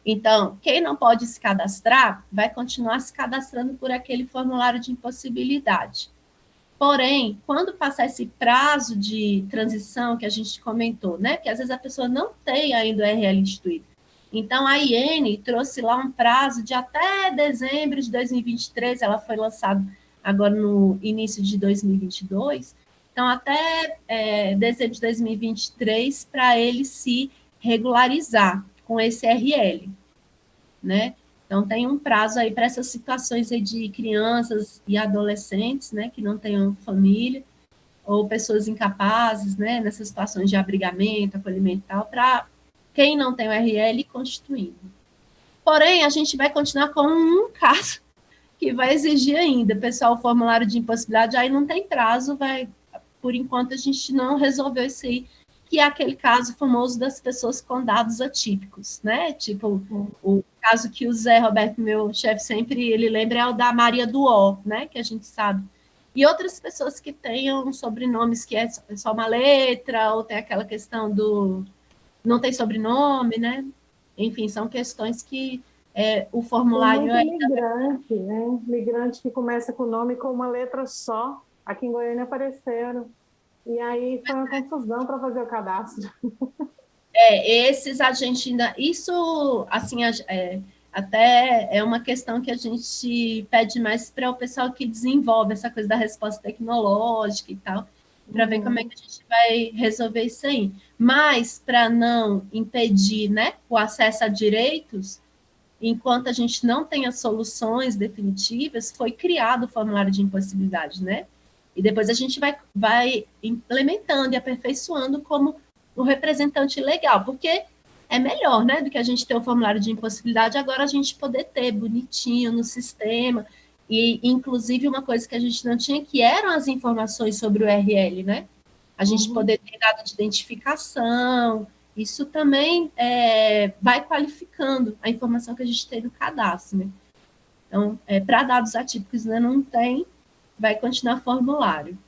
Speaker 2: Então, quem não pode se cadastrar, vai continuar se cadastrando por aquele formulário de impossibilidade. Porém, quando passar esse prazo de transição que a gente comentou, né, que às vezes a pessoa não tem ainda o RL instituído, então, a IN trouxe lá um prazo de até dezembro de 2023, ela foi lançada agora no início de 2022, então, até dezembro de 2023, para ele se regularizar com esse RL, né? Então, tem um prazo aí para essas situações aí de crianças e adolescentes, né, que não tenham família, ou pessoas incapazes, né, nessas situações de abrigamento, acolhimento e tal, para quem não tem o RL constituindo. Porém, a gente vai continuar com um caso que vai exigir ainda, pessoal, o formulário de impossibilidade, aí não tem prazo, por enquanto a gente não resolveu isso aí, que é aquele caso famoso das pessoas com dados atípicos, né? Tipo, o caso que o Zé Roberto, meu chefe, sempre ele lembra é o da Maria do Ó, né? Que a gente sabe. E outras pessoas que tenham sobrenomes que é só uma letra, ou tem aquela questão não tem sobrenome, né? Enfim, são questões que o formulário...
Speaker 1: Tem muito migrante, né? Migrante que começa com o nome com uma letra só. Aqui em Goiânia apareceram. E aí foi uma confusão para fazer o cadastro.
Speaker 2: Esses a gente ainda... Isso, assim, até é uma questão que a gente pede mais para o pessoal que desenvolve essa coisa da resposta tecnológica e tal, para ver como é que a gente vai resolver isso aí. Mas, para não impedir, né, o acesso a direitos, enquanto a gente não tem as soluções definitivas, foi criado o formulário de impossibilidade, né? E depois a gente vai implementando e aperfeiçoando como o representante legal, porque é melhor, né, do que a gente ter o formulário de impossibilidade, agora a gente poder ter bonitinho no sistema, e inclusive uma coisa que a gente não tinha, que eram as informações sobre o RL, né? A gente poder ter dado de identificação, isso também vai qualificando a informação que a gente tem no cadastro, né? Então, para dados atípicos ainda não tem, vai continuar formulário.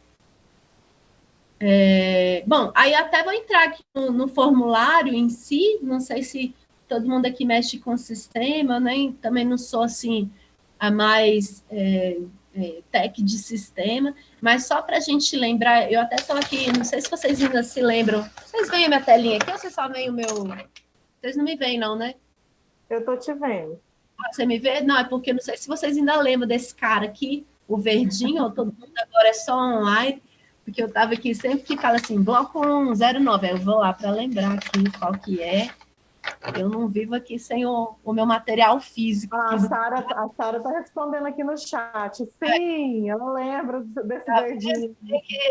Speaker 2: Bom, aí até vou entrar aqui no formulário em si, não sei se todo mundo aqui mexe com o sistema, né? Também não sou, assim, a mais tech de sistema, mas só para a gente lembrar, eu até estou aqui, não sei se vocês ainda se lembram, vocês veem a minha telinha aqui ou vocês só veem o meu... Vocês não me veem não, né?
Speaker 1: Eu estou te vendo.
Speaker 2: Você me vê? Não, é porque não sei se vocês ainda lembram desse cara aqui, o verdinho, ou todo mundo agora é só online, porque eu estava aqui sempre que fala assim, bloco 109, aí eu vou lá para lembrar aqui qual que é. Eu não vivo aqui sem o meu material físico.
Speaker 1: A Sara está respondendo aqui no chat. Sim, eu lembro desse verdinho.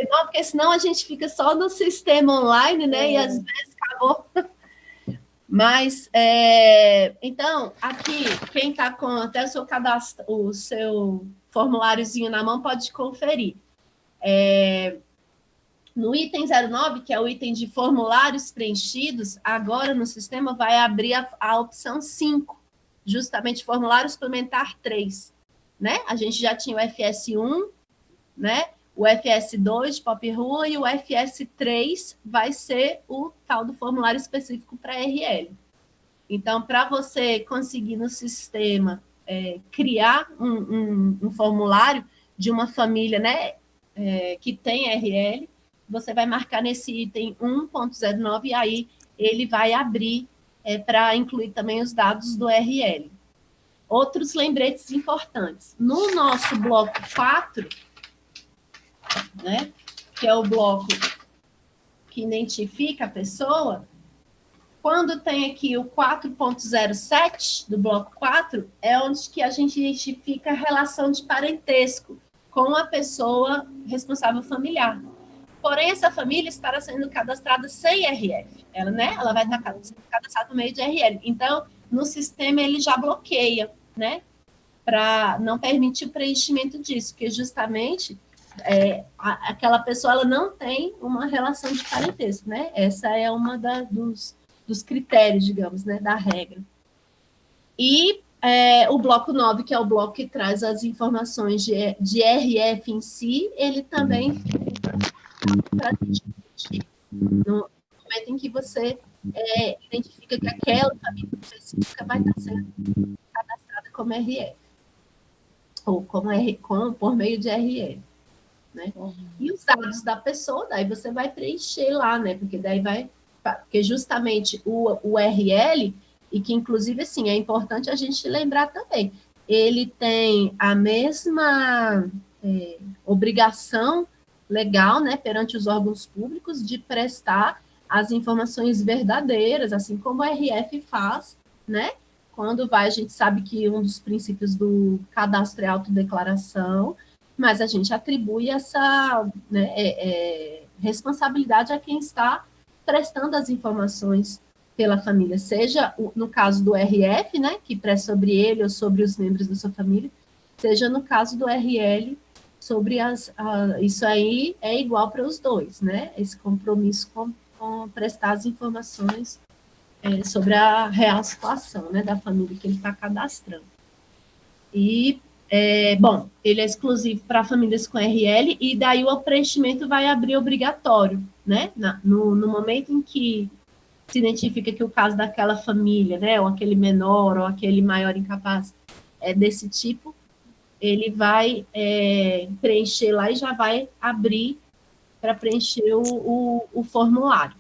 Speaker 2: Não, porque senão a gente fica só no sistema online, né? E às vezes acabou. Mas, então, aqui, quem está com até o seu cadastro, o seu formuláriozinho na mão, pode conferir. No item 09, que é o item de formulários preenchidos, agora no sistema vai abrir a opção 5, justamente formulário suplementar 3, né? A gente já tinha o FS1, né? O FS2 de Pop Rua e o FS3 vai ser o tal do formulário específico para RL. Então, para você conseguir no sistema criar um formulário de uma família, né, que tem RL, você vai marcar nesse item 1.09 e aí ele vai abrir para incluir também os dados do RL. Outros lembretes importantes. No nosso bloco 4, né, que é o bloco que identifica a pessoa, quando tem aqui o 4.07 do bloco 4, é onde que a gente identifica a relação de parentesco com a pessoa responsável familiar. Porém, essa família estará sendo cadastrada sem RF. Ela, né, ela vai estar sendo cadastrada por meio de RL. Então, no sistema, ele já bloqueia, né, para não permitir o preenchimento disso, porque justamente aquela pessoa ela não tem uma relação de parentesco, né? Essa é uma dos critérios, digamos, né, da regra. E o bloco 9, que é o bloco que traz as informações de RF em si, ele também para no momento em que você identifica que aquela família específica vai estar sendo cadastrada como RF, ou por meio de RF. Né? E os dados da pessoa, daí você vai preencher lá, né? Porque justamente o RL, e que inclusive assim, é importante a gente lembrar também, ele tem a mesma obrigação legal, né, perante os órgãos públicos de prestar as informações verdadeiras, assim como o RF faz, né? Quando a gente sabe que um dos princípios do cadastro é a autodeclaração, mas a gente atribui essa responsabilidade a quem está prestando as informações pela família, seja no caso do RF, né, que presta sobre ele ou sobre os membros da sua família, seja no caso do RL, sobre isso aí é igual para os dois, né, esse compromisso com prestar as informações sobre a real situação, né, da família que ele está cadastrando. E bom, ele é exclusivo para famílias com RL, e daí o preenchimento vai abrir obrigatório, né? No momento em que se identifica que o caso daquela família, né, ou aquele menor, ou aquele maior incapaz é desse tipo, ele vai preencher lá e já vai abrir para preencher o formulário.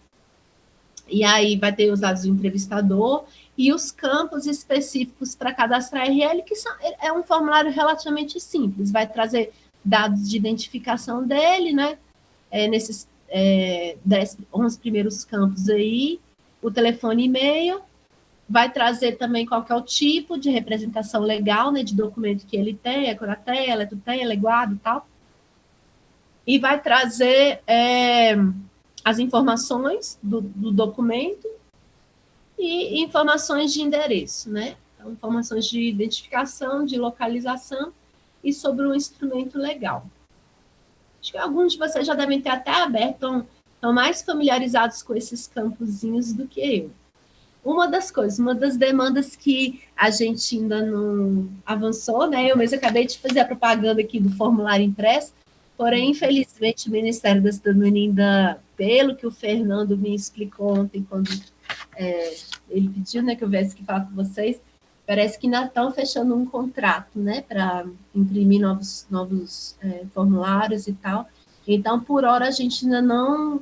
Speaker 2: E aí vai ter os dados do entrevistador e os campos específicos para cadastrar RL, que é um formulário relativamente simples, vai trazer dados de identificação dele, né, nesses 11 primeiros campos aí, o telefone e e-mail, vai trazer também qual que é o tipo de representação legal, né, de documento que ele tem, curatela, tutela, leguado e tal, e vai trazer as informações do documento e informações de endereço, né? Então, informações de identificação, de localização e sobre o instrumento legal. Acho que alguns de vocês já devem ter até aberto, estão mais familiarizados com esses campozinhos do que eu. Uma das demandas que a gente ainda não avançou, né? Eu mesmo acabei de fazer a propaganda aqui do formulário impresso, porém, infelizmente, o Ministério da Cidadania ainda, pelo que o Fernando me explicou ontem, quando ele pediu, né, que eu viesse aqui falar com vocês, parece que ainda estão fechando um contrato, né, para imprimir novos formulários e tal. Então, por hora, a gente ainda não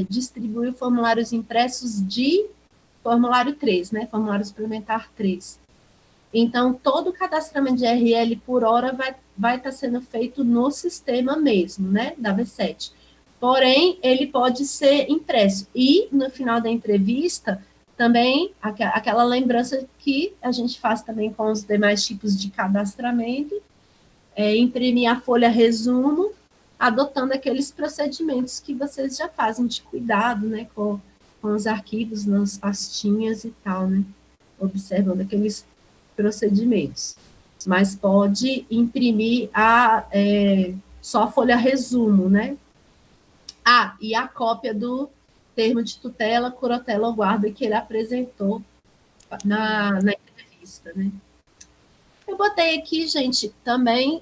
Speaker 2: distribuiu formulários impressos de formulário 3, né, formulário suplementar 3. Então, todo o cadastramento de RL por hora vai estar sendo feito no sistema mesmo, né, da V7. Porém, ele pode ser impresso. E, no final da entrevista, também, aquela lembrança que a gente faz também com os demais tipos de cadastramento, imprimir a folha resumo, adotando aqueles procedimentos que vocês já fazem de cuidado, né, com os arquivos nas pastinhas e tal, né, observando aqueles procedimentos. Mas pode imprimir só a folha resumo, né? E a cópia do termo de tutela, curatela ou guarda que ele apresentou na entrevista, né? Eu botei aqui, gente, também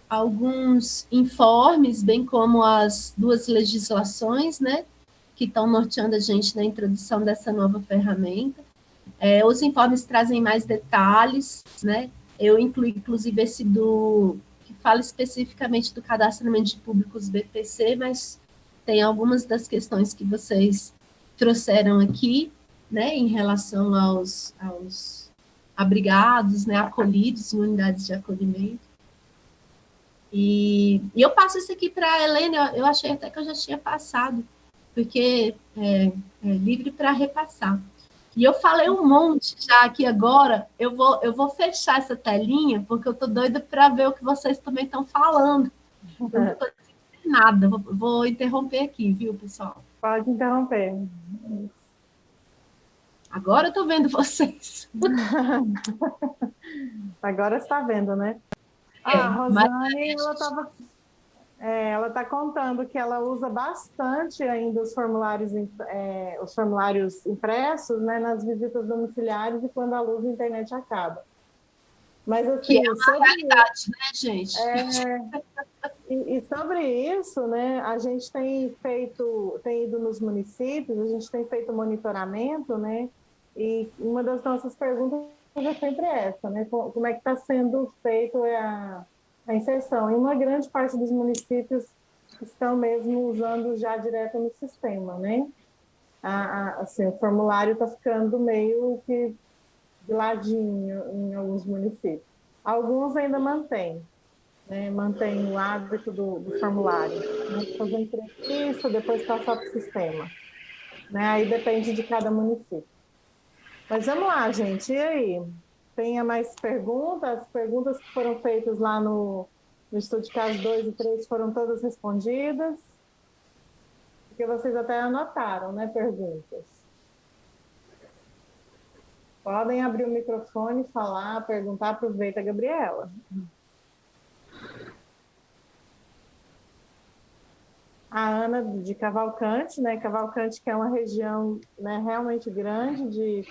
Speaker 2: alguns informes, bem como as 2 legislações, né, que estão norteando a gente na introdução dessa nova ferramenta. Os informes trazem mais detalhes, né? Eu incluí, inclusive, esse que fala especificamente do cadastramento de públicos BPC, mas tem algumas das questões que vocês trouxeram aqui, né, em relação aos abrigados, né, acolhidos em unidades de acolhimento. E eu passo isso aqui para a Helena, eu achei até que eu já tinha passado, porque é livre para repassar. E eu falei um monte já aqui agora, eu vou fechar essa telinha, porque eu estou doida para ver o que vocês também estão falando. Eu não estou dizendo nada, vou interromper aqui, viu, pessoal?
Speaker 1: Pode interromper.
Speaker 2: Agora eu estou vendo vocês.
Speaker 1: Agora você está vendo, né? A Rosane, ela está contando que ela usa bastante ainda os formulários impressos, né, nas visitas domiciliares e quando a luz da internet acaba. Mas, assim,
Speaker 2: que é uma realidade, né, gente?
Speaker 1: E sobre isso, né, a gente tem ido nos municípios, a gente tem feito monitoramento, né, e uma das nossas perguntas é sempre essa, né, como é que está sendo feito a inserção. E uma grande parte dos municípios estão mesmo usando já direto no sistema, né? Assim, o formulário está ficando meio que de ladinho em alguns municípios. Alguns ainda mantêm, né? Mantém o hábito do formulário, né? Fazer entrevista, depois passar para o sistema, né? Aí depende de cada município. Mas vamos lá, gente, e aí? Tenha mais perguntas? As perguntas que foram feitas lá no estudo de caso 2 e 3 foram todas respondidas? Porque vocês até anotaram, né, perguntas. Podem abrir o microfone, falar, perguntar, aproveita, Gabriela. A Ana de Cavalcante, né? Cavalcante, que é uma região, né, realmente grande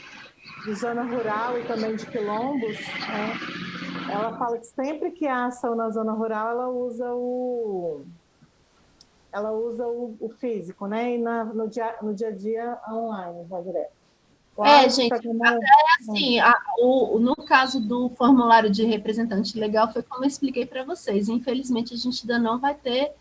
Speaker 1: de zona rural e também de quilombos, né? Ela fala que sempre que há ação na zona rural, ela usa o físico, né? E no dia a dia online, vai direto.
Speaker 2: Gente, assim, no caso do formulário de representante legal, foi como eu expliquei para vocês. Infelizmente, a gente ainda não vai ter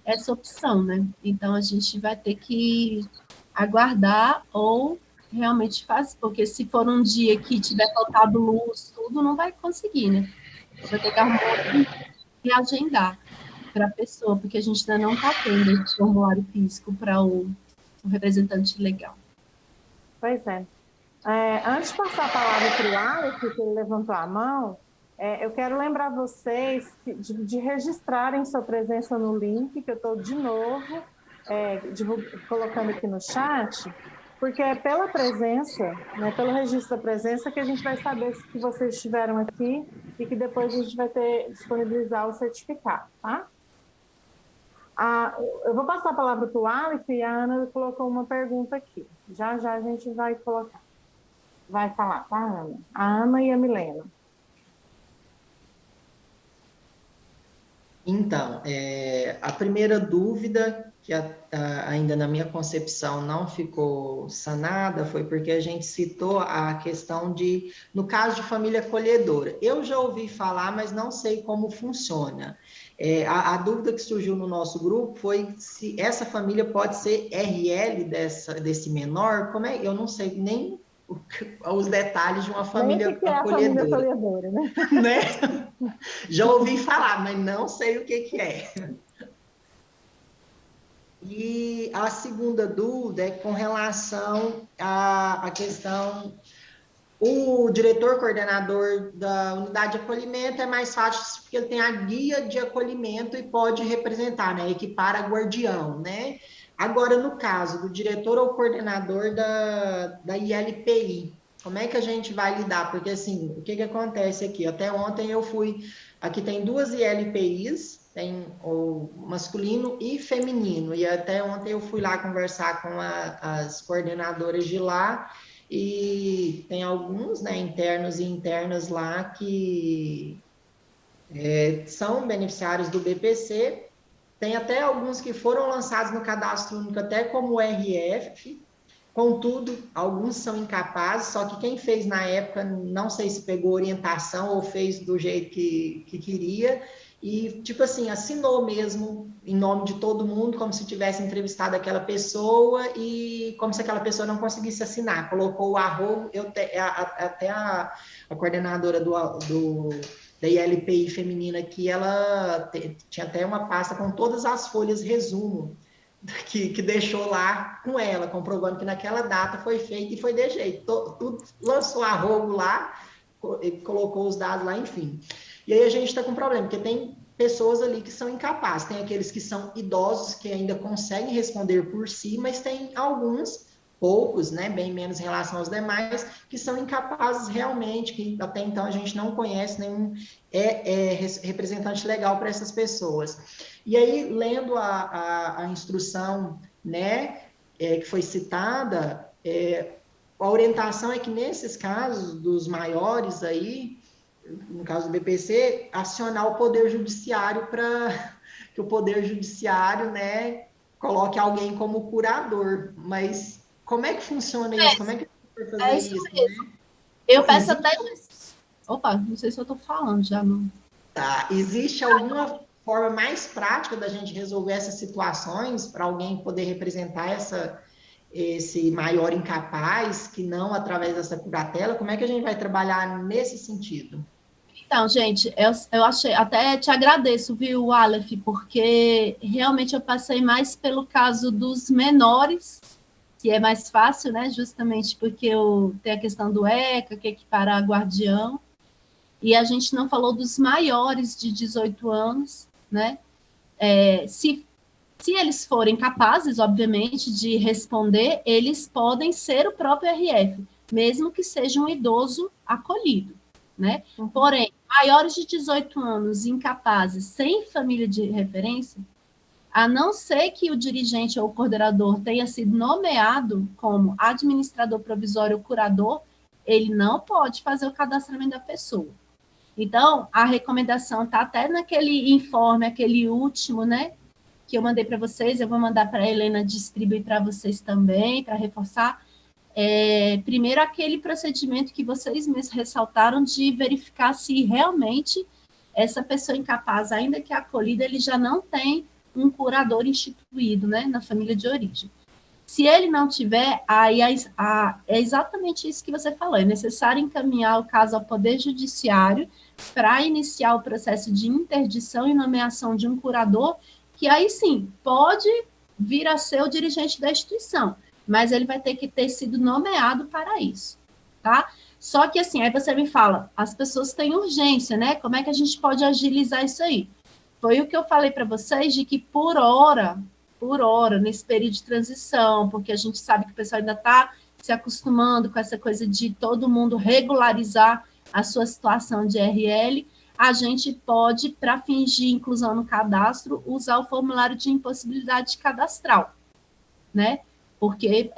Speaker 2: essa opção, né? Então, a gente vai ter que aguardar ou realmente fazer, porque se for um dia que tiver faltado luz, tudo, não vai conseguir, né? Vai ter que arrumar e agendar para a pessoa, porque a gente ainda não está tendo esse formulário físico para o representante legal.
Speaker 1: Pois é. Antes de passar a palavra para o Alex, que ele levantou a mão, eu quero lembrar vocês de registrarem sua presença no link, que eu estou de novo colocando aqui no chat, porque é pela presença, né, pelo registro da presença, que a gente vai saber se vocês estiveram aqui e que depois a gente vai disponibilizar o certificado, tá? Eu vou passar a palavra para o Alex e a Ana colocou uma pergunta aqui. Já a gente vai colocar. Vai falar, tá, Ana? A Ana e a Milena.
Speaker 5: Então, a primeira dúvida, que ainda na minha concepção não ficou sanada, foi porque a gente citou a questão no caso de família acolhedora. Eu já ouvi falar, mas não sei como funciona. A dúvida que surgiu no nosso grupo foi se essa família pode ser RL desse menor. Como é? Eu não sei nem os detalhes de uma
Speaker 1: Nem
Speaker 5: família
Speaker 1: o que é a família
Speaker 5: acolhedora,
Speaker 1: acolhedora, né?
Speaker 5: né? Já ouvi falar, mas não sei o que é. E a segunda dúvida é com relação à questão, o diretor coordenador da unidade de acolhimento é mais fácil porque ele tem a guia de acolhimento e pode representar, né, equipar a guardião, né? Agora, no caso do diretor ou coordenador da ILPI, como é que a gente vai lidar? Porque, assim, o que acontece aqui? Até ontem eu fui, aqui tem 2 ILPIs, tem o masculino e feminino, e até ontem eu fui lá conversar com as coordenadoras de lá, e tem alguns, né, internos e internas lá que são beneficiários do BPC, tem até alguns que foram lançados no cadastro único até como RF, contudo, alguns são incapazes, só que quem fez na época, não sei se pegou orientação ou fez do jeito que queria, e, tipo assim, assinou mesmo em nome de todo mundo, como se tivesse entrevistado aquela pessoa e como se aquela pessoa não conseguisse assinar. Colocou o arrobo, até a coordenadora da ILPI feminina aqui, ela tinha até uma pasta com todas as folhas resumo que deixou lá com ela, comprovando que naquela data foi feito e foi de jeito. Tudo lançou arrobo lá, colocou os dados lá, enfim. E aí a gente está com problema, porque tem pessoas ali que são incapazes, tem aqueles que são idosos que ainda conseguem responder por si, mas tem alguns, poucos, né, bem menos em relação aos demais, que são incapazes realmente, que até então a gente não conhece nenhum representante legal para essas pessoas. E aí, lendo a instrução, né, que foi citada, a orientação é que nesses casos dos maiores aí, no caso do BPC, acionar o Poder Judiciário para que o Poder Judiciário, né, coloque alguém como curador. Mas como é que funciona isso? Como é que vai fazer
Speaker 2: isso
Speaker 5: isso?
Speaker 2: mesmo.
Speaker 5: Né?
Speaker 2: Eu peço até... Opa, não sei se eu estou falando já, não.
Speaker 5: Tá. Existe alguma forma mais prática da gente resolver essas situações para alguém poder representar esse maior incapaz, que não através dessa curatela? Como é que a gente vai trabalhar nesse sentido?
Speaker 2: Então, gente, eu achei, até te agradeço, viu, Aleph, porque realmente eu passei mais pelo caso dos menores, que é mais fácil, né, justamente porque tem a questão do ECA, que é equiparar guardião, e a gente não falou dos maiores de 18 anos, né, se eles forem capazes, obviamente, de responder, eles podem ser o próprio RF, mesmo que seja um idoso acolhido, né?
Speaker 1: Uhum.
Speaker 2: Porém, maiores de 18 anos, incapazes, sem família de referência, a não ser que o dirigente ou o coordenador tenha sido nomeado como administrador provisório ou curador, ele não pode fazer o cadastramento da pessoa. Então, a recomendação está até naquele informe, aquele último, né, que eu mandei para vocês, eu vou mandar para a Helena distribuir para vocês também, para reforçar. Primeiro, aquele procedimento que vocês mesmos ressaltaram de verificar se realmente essa pessoa incapaz, ainda que acolhida, ele já não tem um curador instituído, né, na família de origem. Se ele não tiver, aí é exatamente isso que você falou, é necessário encaminhar o caso ao Poder Judiciário para iniciar o processo de interdição e nomeação de um curador, que aí sim, pode vir a ser o dirigente da instituição, mas ele vai ter que ter sido nomeado para isso, tá? Só que assim, aí você me fala, as pessoas têm urgência, né? Como é que a gente pode agilizar isso aí? Foi o que eu falei para vocês, de que por hora, nesse período de transição, porque a gente sabe que o pessoal ainda está se acostumando com essa coisa de todo mundo regularizar a sua situação de RL, a gente pode, para fingir inclusão no cadastro, usar o formulário de impossibilidade cadastral, né? Porque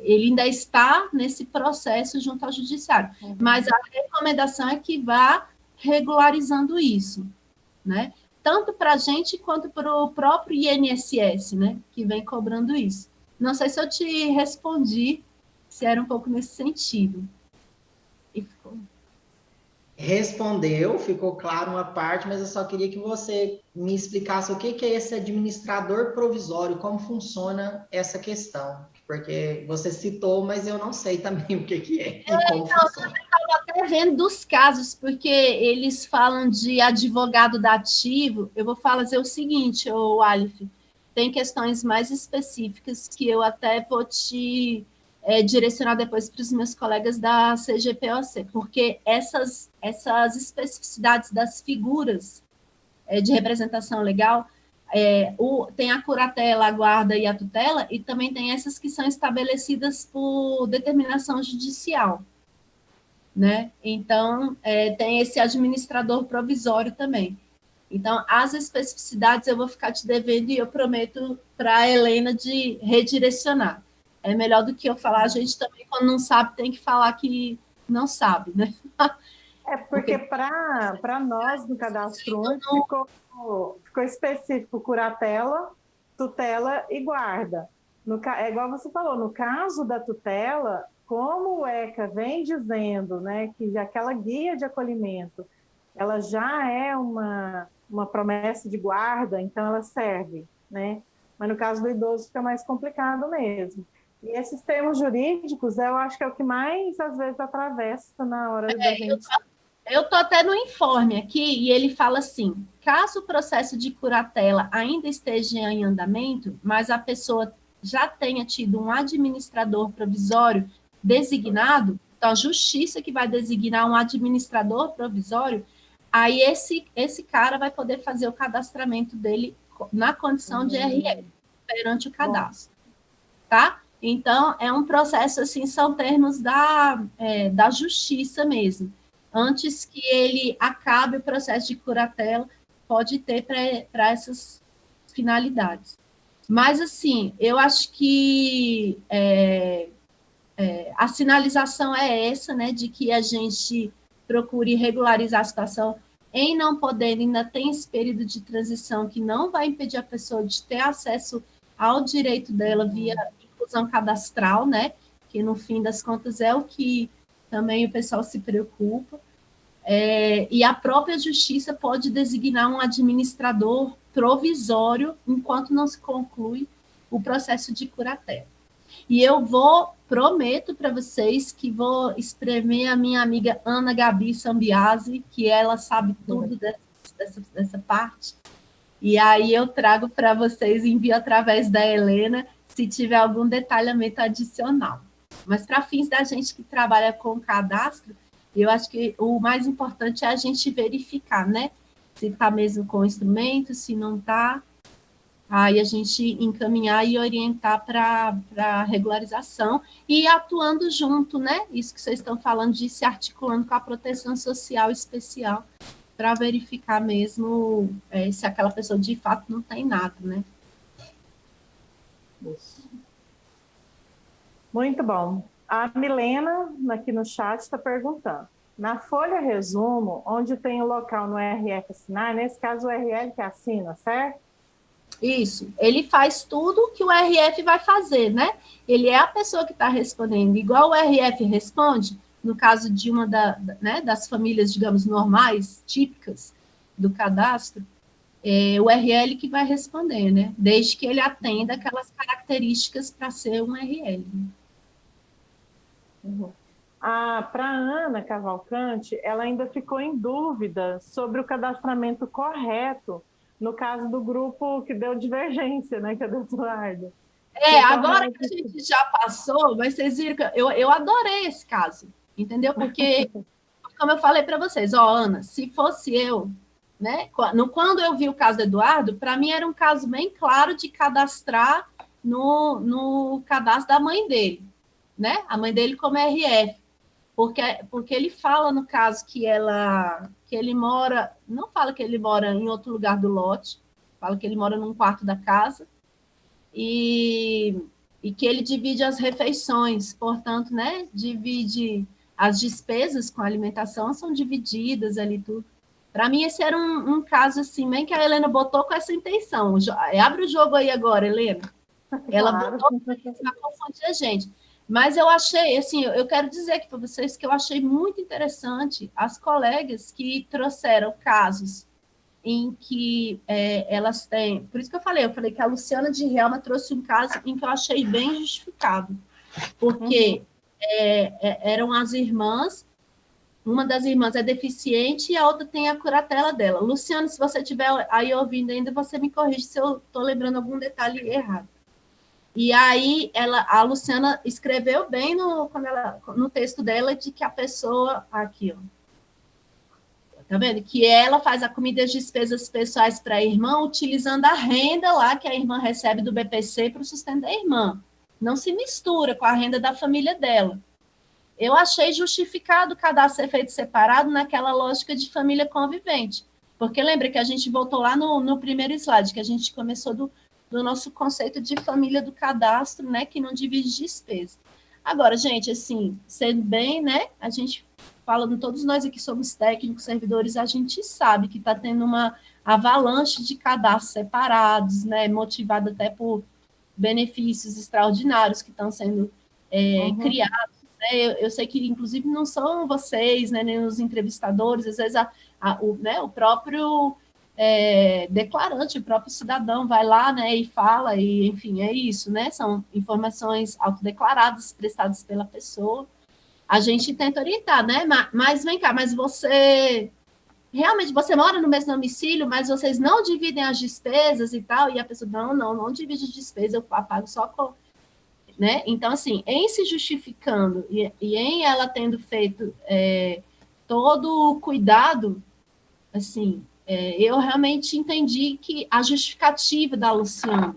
Speaker 2: ele ainda está nesse processo junto ao judiciário. Uhum. Mas a recomendação é que vá regularizando isso, né? Tanto para a gente quanto para o próprio INSS, né? Que vem cobrando isso. Não sei se eu te respondi, se era um pouco nesse sentido. E ficou.
Speaker 5: Respondeu, ficou claro uma parte, mas eu só queria que você me explicasse o que é esse administrador provisório, como funciona essa questão, porque você citou, mas eu não sei também o que é e como funciona.
Speaker 2: Até vendo dos casos, porque eles falam de advogado dativo, eu vou fazer o seguinte, ô Alif, tem questões mais específicas que eu até vou te direcionar depois para os meus colegas da CGPOC, porque essas especificidades das figuras de representação legal, tem a curatela, a guarda e a tutela, e também tem essas que são estabelecidas por determinação judicial, né? Então, tem esse administrador provisório também. Então, as especificidades eu vou ficar te devendo e eu prometo para a Helena de redirecionar. É melhor do que eu falar, a gente também, quando não sabe, tem que falar que não sabe, né?
Speaker 1: Porque para nós, no cadastro único, ficou específico curatela, tutela e guarda. É igual você falou, no caso da tutela, como o ECA vem dizendo, né, que aquela guia de acolhimento, ela já é uma promessa de guarda, então ela serve, né? Mas no caso do idoso fica mais complicado mesmo. E esses termos jurídicos, eu acho que é o que mais, às vezes, atravessa na hora da gente...
Speaker 2: Eu estou até no informe aqui, e ele fala assim, caso o processo de curatela ainda esteja em andamento, mas a pessoa já tenha tido um administrador provisório designado, então a justiça que vai designar um administrador provisório, aí esse cara vai poder fazer o cadastramento dele na condição de RL, perante o cadastro, tá? Então, é um processo, assim, são termos da justiça mesmo. Antes que ele acabe o processo de curatela, pode ter para essas finalidades. Mas, assim, eu acho que a sinalização é essa, né, de que a gente procure regularizar a situação. Em não podendo, ainda tem esse período de transição que não vai impedir a pessoa de ter acesso ao direito dela via inclusão cadastral, né, que no fim das contas é o que também o pessoal se preocupa. E a própria justiça pode designar um administrador provisório enquanto não se conclui o processo de curatela. E eu prometo para vocês que vou espremer a minha amiga Ana Gabi Sambiase, que ela sabe tudo dessa parte. E aí eu trago para vocês, envio através da Helena, se tiver algum detalhamento adicional. Mas para fins da gente que trabalha com cadastro, eu acho que o mais importante é a gente verificar, né? Se está mesmo com o instrumento, se não está. Aí a gente encaminhar e orientar para regularização e atuando junto, né? Isso que vocês estão falando de se articulando com a proteção social especial para verificar mesmo se aquela pessoa de fato não tem nada, né?
Speaker 1: Isso. Muito bom. A Milena, aqui no chat, está perguntando. Na folha resumo, onde tem o local no RF assinar, nesse caso o RL que assina, certo?
Speaker 2: Isso, ele faz tudo que o RF vai fazer, né? Ele é a pessoa que está respondendo, igual o RF responde, no caso de uma das famílias, digamos, normais, típicas do cadastro, o RL que vai responder, né? Desde que ele atenda aquelas características para ser um RL.
Speaker 1: Uhum. Para a Ana Cavalcante, ela ainda ficou em dúvida sobre o cadastramento correto no caso do grupo que deu divergência, né, que é do Eduardo.
Speaker 2: Então, agora que a gente já passou, mas vocês viram que eu adorei esse caso, entendeu? Porque, como eu falei para vocês, Ana, se fosse eu, né, quando eu vi o caso do Eduardo, para mim era um caso bem claro de cadastrar no cadastro da mãe dele, né? A mãe dele como RF. Porque ele fala, no caso, que ele mora, não fala que ele mora em outro lugar do lote, fala que ele mora num quarto da casa, e que ele divide as refeições, portanto, né, divide as despesas com a alimentação, são divididas ali tudo. Para mim, esse era um caso assim, bem que a Helena botou com essa intenção. Abre o jogo aí agora, Helena. Ela botou para confundir a gente. Mas eu achei, assim, eu quero dizer aqui para vocês que eu achei muito interessante as colegas que trouxeram casos em que elas têm... Por isso que eu falei que a Luciana de Rielma trouxe um caso em que eu achei bem justificado, porque eram as irmãs, uma das irmãs é deficiente e a outra tem a curatela dela. Luciana, se você estiver aí ouvindo ainda, você me corrige se eu estou lembrando algum detalhe errado. E aí a Luciana escreveu bem no texto dela de que a pessoa, aqui, ó, tá vendo? Que ela faz a comida e as despesas pessoais para a irmã utilizando a renda lá que a irmã recebe do BPC para o sustento da irmã. Não se mistura com a renda da família dela. Eu achei justificado o cadastro ser feito separado naquela lógica de família convivente. Porque lembra que a gente voltou lá no primeiro slide, que a gente começou do nosso conceito de família do cadastro, né, que não divide despesa. Agora, gente, assim, sendo bem, né, a gente falando, todos nós aqui somos técnicos, servidores, a gente sabe que está tendo uma avalanche de cadastros separados, né, motivado até por benefícios extraordinários que estão sendo criados. Eu sei que, inclusive, não são vocês, né, nem os entrevistadores, às vezes o próprio declarante, o próprio cidadão vai lá, né, e fala, e, enfim, é isso, né, são informações autodeclaradas, prestadas pela pessoa. A gente tenta orientar, né, mas vem cá, mas realmente, você mora no mesmo domicílio, mas vocês não dividem as despesas e tal, e a pessoa, não divide as despesas, eu pago só com... Né? Então, assim, em se justificando e em ela tendo feito todo o cuidado, assim, eu realmente entendi que a justificativa da Luciana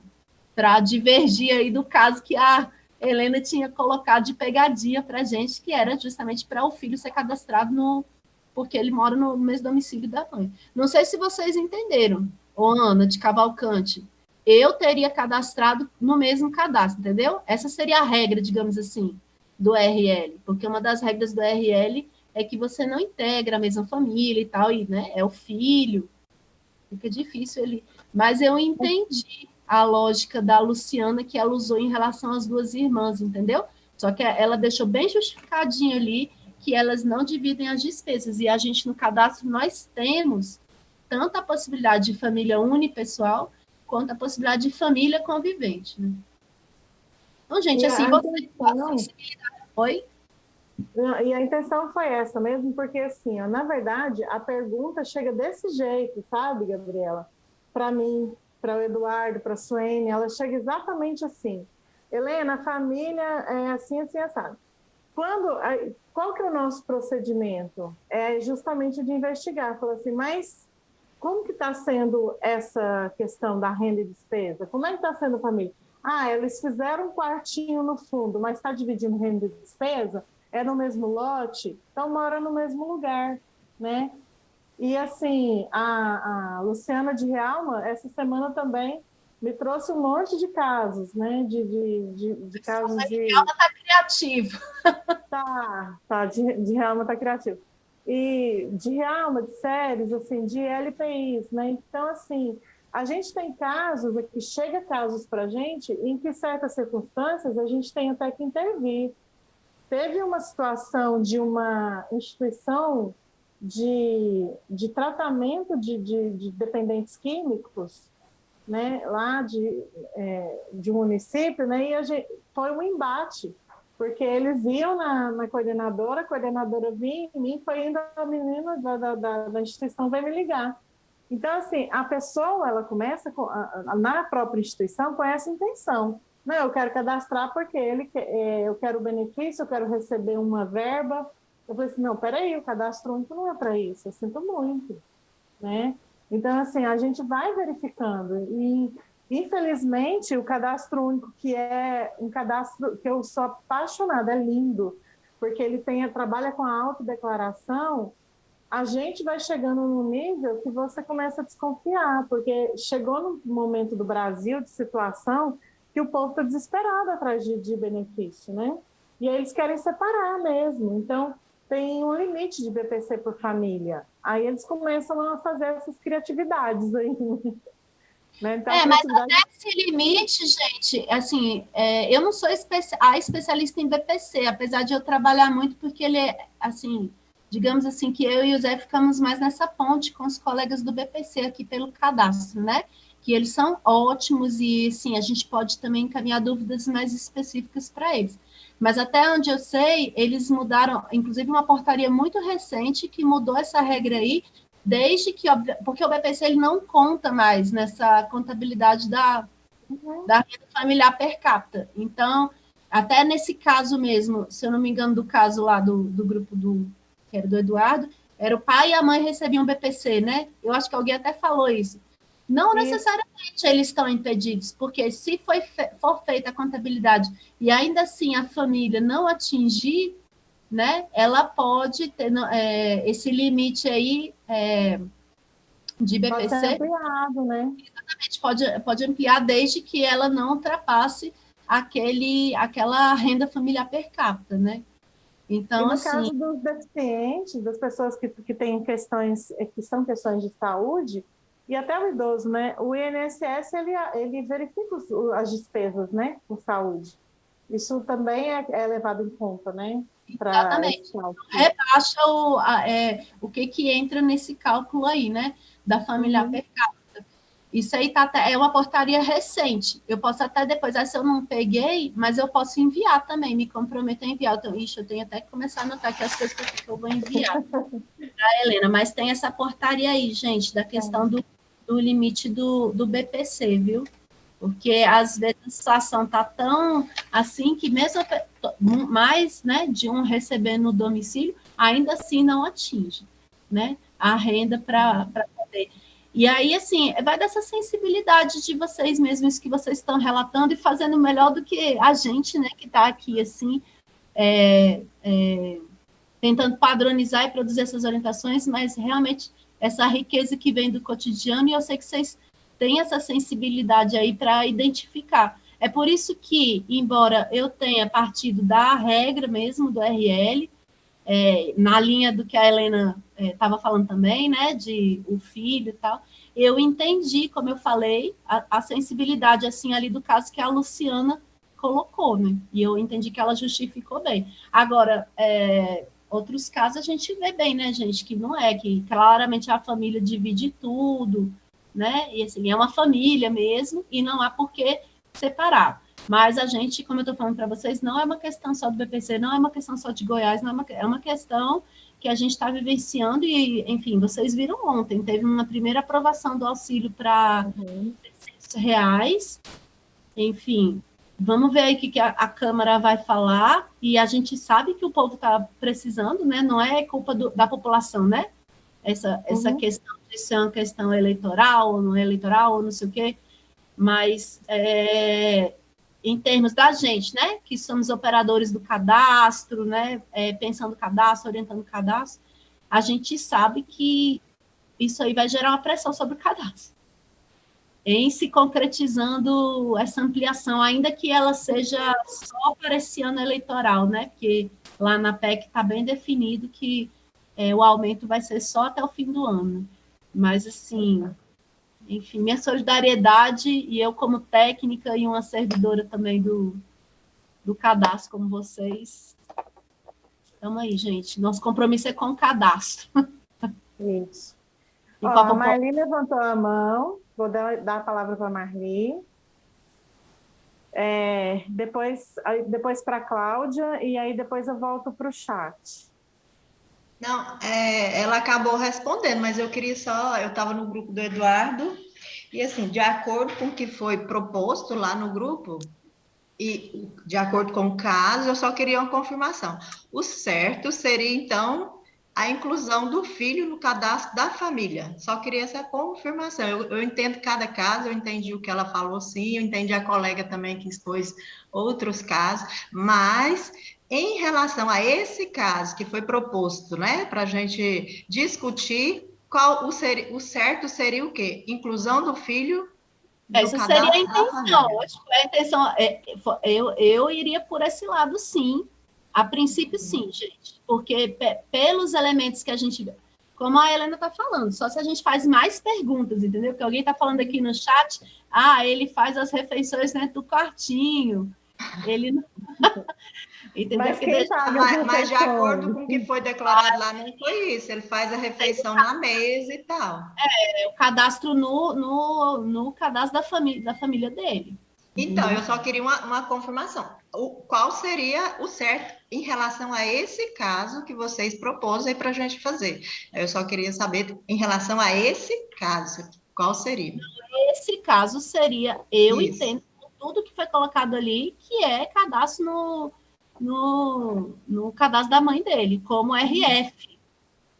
Speaker 2: para divergir aí do caso que a Helena tinha colocado de pegadinha para a gente, que era justamente para o filho ser cadastrado porque ele mora no mesmo domicílio da mãe. Não sei se vocês entenderam, ô Ana, de Cavalcante, eu teria cadastrado no mesmo cadastro, entendeu? Essa seria a regra, digamos assim, do RL, porque uma das regras do RL é que você não integra a mesma família e tal, e, né, é o filho, fica difícil ele... Mas eu entendi a lógica da Luciana que ela usou em relação às duas irmãs, entendeu? Só que ela deixou bem justificadinho ali que elas não dividem as despesas, e a gente no cadastro nós temos tanto a possibilidade de família unipessoal quanto a possibilidade de família convivente, né? Então, gente, assim, Oi?
Speaker 1: E a intenção foi essa mesmo, porque, assim, ó, na verdade, a pergunta chega desse jeito, sabe, Gabriela? Para mim, para o Eduardo, para a Suene, ela chega exatamente assim. Helena, a família é assim, assim, assado. Qual que é o nosso procedimento? É justamente de investigar. Falar assim, mas como que está sendo essa questão da renda e despesa? Como é que está sendo a família? Eles fizeram um quartinho no fundo, mas está dividindo renda e despesa? É no mesmo lote? Então mora no mesmo lugar, né? E assim, a Luciana de Rialma, essa semana também me trouxe um monte de casos, né? De casos de...
Speaker 2: Rialma está criativo.
Speaker 1: De Rialma está criativo. E de Rialma, de séries, assim, de LPIs, né? Então, assim, a gente tem casos aqui, chega casos para a gente em que certas circunstâncias a gente tem até que intervir. Teve uma situação de uma instituição de tratamento de dependentes químicos, né, lá de um município, né, e foi um embate, porque eles iam na coordenadora, a coordenadora vinha em mim, foi indo a menina da instituição vai me ligar. Então, assim, a pessoa, ela começa, na própria instituição, com essa intenção. Não, eu quero cadastrar porque eu quero o benefício, eu quero receber uma verba. Eu falei assim, não, peraí, o cadastro único não é para isso, eu sinto muito, né? Então, assim, a gente vai verificando e, infelizmente, o cadastro único, que é um cadastro que eu sou apaixonada, é lindo, porque ele trabalha com a autodeclaração, a gente vai chegando num nível que você começa a desconfiar, porque chegou num momento do Brasil de situação que o povo está desesperado atrás de benefício, né? E aí eles querem separar mesmo. Então, tem um limite de BPC por família. Aí eles começam a fazer essas criatividades aí. Né? Então,
Speaker 2: mas até esse limite, gente, assim, eu não sou a especialista em BPC, apesar de eu trabalhar muito, porque ele é, assim, digamos assim, que eu e o Zé ficamos mais nessa ponte com os colegas do BPC aqui pelo cadastro, né? Que eles são ótimos e, sim, a gente pode também encaminhar dúvidas mais específicas para eles. Mas até onde eu sei, eles mudaram, inclusive uma portaria muito recente que mudou essa regra aí, desde que, porque o BPC ele não conta mais nessa contabilidade da renda familiar per capita. Então, até nesse caso mesmo, se eu não me engano, do caso lá do grupo que era do Eduardo, era o pai e a mãe recebiam BPC, né? Eu acho que alguém até falou isso. Não necessariamente eles estão impedidos, porque se for feita a contabilidade e ainda assim a família não atingir, né, ela pode ter esse limite aí de BPC.
Speaker 1: Pode ser ampliado, né?
Speaker 2: Exatamente, pode ampliar desde que ela não ultrapasse aquela renda familiar per capita, né? Então,
Speaker 1: e no
Speaker 2: assim,
Speaker 1: caso dos deficientes, das pessoas que têm questões, que são questões de saúde, e até o idoso, né? O INSS, ele verifica as despesas, né? Com saúde. Isso também é levado em conta, né?
Speaker 2: Exatamente. Rebaixa o que entra nesse cálculo aí, né? Da familiar per capita. Isso aí é uma portaria recente. Eu posso até depois, essa eu não peguei, mas eu posso enviar também, me comprometo a enviar. Então, eu tenho até que começar a anotar aqui as coisas que eu vou enviar para a Helena. Mas tem essa portaria aí, gente, da questão do limite do BPC, viu? Porque às vezes a situação está tão assim que mesmo mais, né, de um recebendo no domicílio, ainda assim não atinge, né, a renda para poder. E aí, assim, vai dessa sensibilidade de vocês mesmos que vocês estão relatando e fazendo melhor do que a gente, né, que está aqui, assim, tentando padronizar e produzir essas orientações, mas realmente essa riqueza que vem do cotidiano, e eu sei que vocês têm essa sensibilidade aí para identificar. É por isso que, embora eu tenha partido da regra mesmo do RL, na linha do que a Helena estava falando também, né, de o filho e tal, eu entendi, como eu falei, a sensibilidade, assim, ali do caso que a Luciana colocou, né, e eu entendi que ela justificou bem. Agora, outros casos a gente vê bem, né, gente, que não que claramente a família divide tudo, né, e assim, é uma família mesmo, e não há por que separar. Mas a gente, como eu estou falando para vocês, não é uma questão só do BPC, não é uma questão só de Goiás, não é uma questão que a gente está vivenciando e, enfim, vocês viram ontem, teve uma primeira aprovação do auxílio para R$600, enfim, vamos ver aí o que a Câmara vai falar, e a gente sabe que o povo está precisando, né, não é culpa da população, né, essa questão de ser uma questão eleitoral, ou não eleitoral, ou não sei o quê, mas em termos da gente, né, que somos operadores do cadastro, né, pensando cadastro, orientando cadastro, a gente sabe que isso aí vai gerar uma pressão sobre o cadastro, em se concretizando essa ampliação, ainda que ela seja só para esse ano eleitoral, né, porque lá na PEC está bem definido que o aumento vai ser só até o fim do ano, mas assim... Enfim, minha solidariedade, e eu como técnica e uma servidora também do cadastro, como vocês. Estamos aí, gente. Nosso compromisso é com o cadastro.
Speaker 1: Isso. A Marli levantou a mão, vou dar a palavra para a Marli. Depois para a Cláudia, e aí depois eu volto para o chat.
Speaker 6: Não, ela acabou respondendo, mas eu estava no grupo do Eduardo, e assim, de acordo com o que foi proposto lá no grupo, e de acordo com o caso, eu só queria uma confirmação. O certo seria, então, a inclusão do filho no cadastro da família. Só queria essa confirmação. Eu entendo cada caso, eu entendi o que ela falou, sim, eu entendi a colega também que expôs outros casos, mas... Em relação a esse caso que foi proposto, né, para a gente discutir, o certo seria o quê? Inclusão do filho no
Speaker 2: Essa seria a intenção. A intenção eu iria por esse lado, sim. A princípio, sim, gente. Porque pelos elementos que a gente... como a Helena está falando, só se a gente faz mais perguntas, entendeu? Porque alguém está falando aqui no chat, ele faz as refeições dentro do quartinho, ele não... Entendeu?
Speaker 1: Mas quem paga as
Speaker 6: Mas de acordo
Speaker 1: refeições?
Speaker 6: com o que foi declarado lá, não foi isso. Ele faz a refeição na mesa e tal.
Speaker 2: O cadastro no cadastro da família dele.
Speaker 6: Então, eu só queria uma confirmação. Qual seria o certo em relação a esse caso que vocês propusem para a gente fazer? Eu só queria saber, em relação a esse caso, qual seria?
Speaker 2: Esse caso seria, eu
Speaker 6: Isso.
Speaker 2: entendo tudo que foi colocado ali, que é cadastro no cadastro da mãe dele, como RF.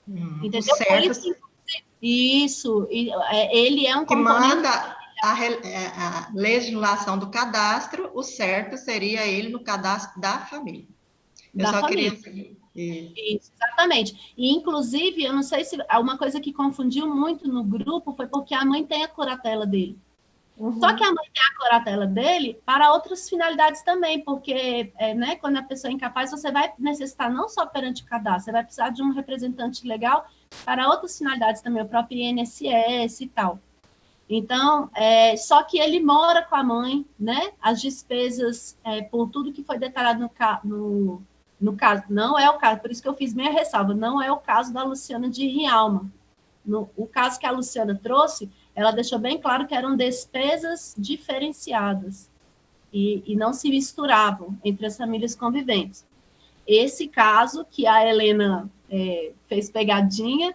Speaker 2: Entendeu?
Speaker 6: Certo.
Speaker 2: Isso, ele é um
Speaker 6: Que
Speaker 2: componente...
Speaker 6: manda a legislação do cadastro, o certo seria ele no cadastro da família. Eu
Speaker 2: da
Speaker 6: só
Speaker 2: família.
Speaker 6: queria...
Speaker 2: Isso, exatamente. E, inclusive, eu não sei se... Uma coisa que confundiu muito no grupo foi porque a mãe tem a curatela dele. Só que a mãe tem a curatela dele para outras finalidades também, porque né, quando a pessoa é incapaz, você vai necessitar não só perante o cadastro, você vai precisar de um representante legal para outras finalidades também, o próprio INSS e tal. Então, só que ele mora com a mãe, né? As despesas, por tudo que foi detalhado no caso, não é o caso, por isso que eu fiz minha ressalva, não é o caso da Luciana de Rialma. O caso que a Luciana trouxe, ela deixou bem claro que eram despesas diferenciadas e não se misturavam entre as famílias conviventes. Esse caso que a Helena fez pegadinha,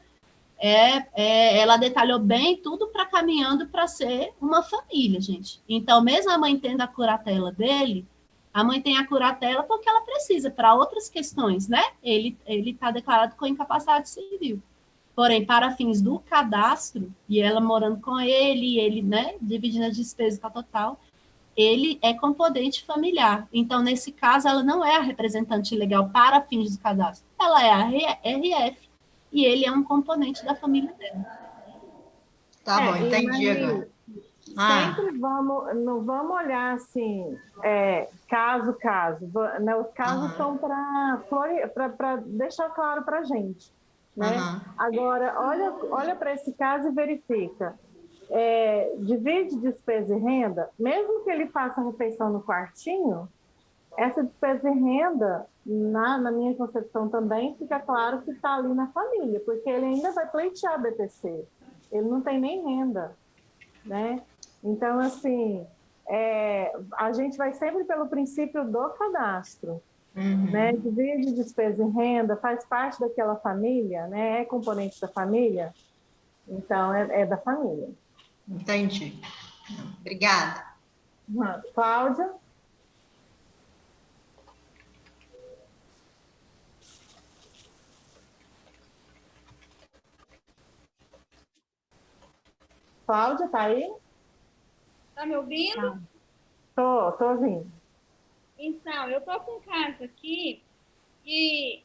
Speaker 2: ela detalhou bem tudo para caminhando para ser uma família, gente. Então, mesmo a mãe tendo a curatela dele, a mãe tem a curatela porque ela precisa para outras questões, né? Ele está declarado com incapacidade civil. Porém, para fins do cadastro, e ela morando com ele, né, dividindo as despesas total, ele é componente familiar. Então, nesse caso, ela não é a representante legal para fins do cadastro. Ela é a RF, e ele é um componente da família dela.
Speaker 6: Tá bom, entendi agora.
Speaker 1: Sempre não vamos olhar assim, caso. Né? Os casos são para deixar claro para a gente. Né? Agora, olha para esse caso e verifica. Divide despesa e renda, mesmo que ele faça a refeição no quartinho, essa despesa e renda, na minha concepção também, fica claro que está ali na família, porque ele ainda vai pleitear BPC, ele não tem nem renda, né? Então, assim, a gente vai sempre pelo princípio do cadastro, né? Divide despesa e renda, faz parte daquela família, né? É componente da família, então é da família.
Speaker 6: Entendi. Obrigada.
Speaker 1: Cláudia? Cláudia, tá aí?
Speaker 7: Tá me ouvindo?
Speaker 1: Tô ouvindo.
Speaker 7: Então, eu tô com um caso aqui e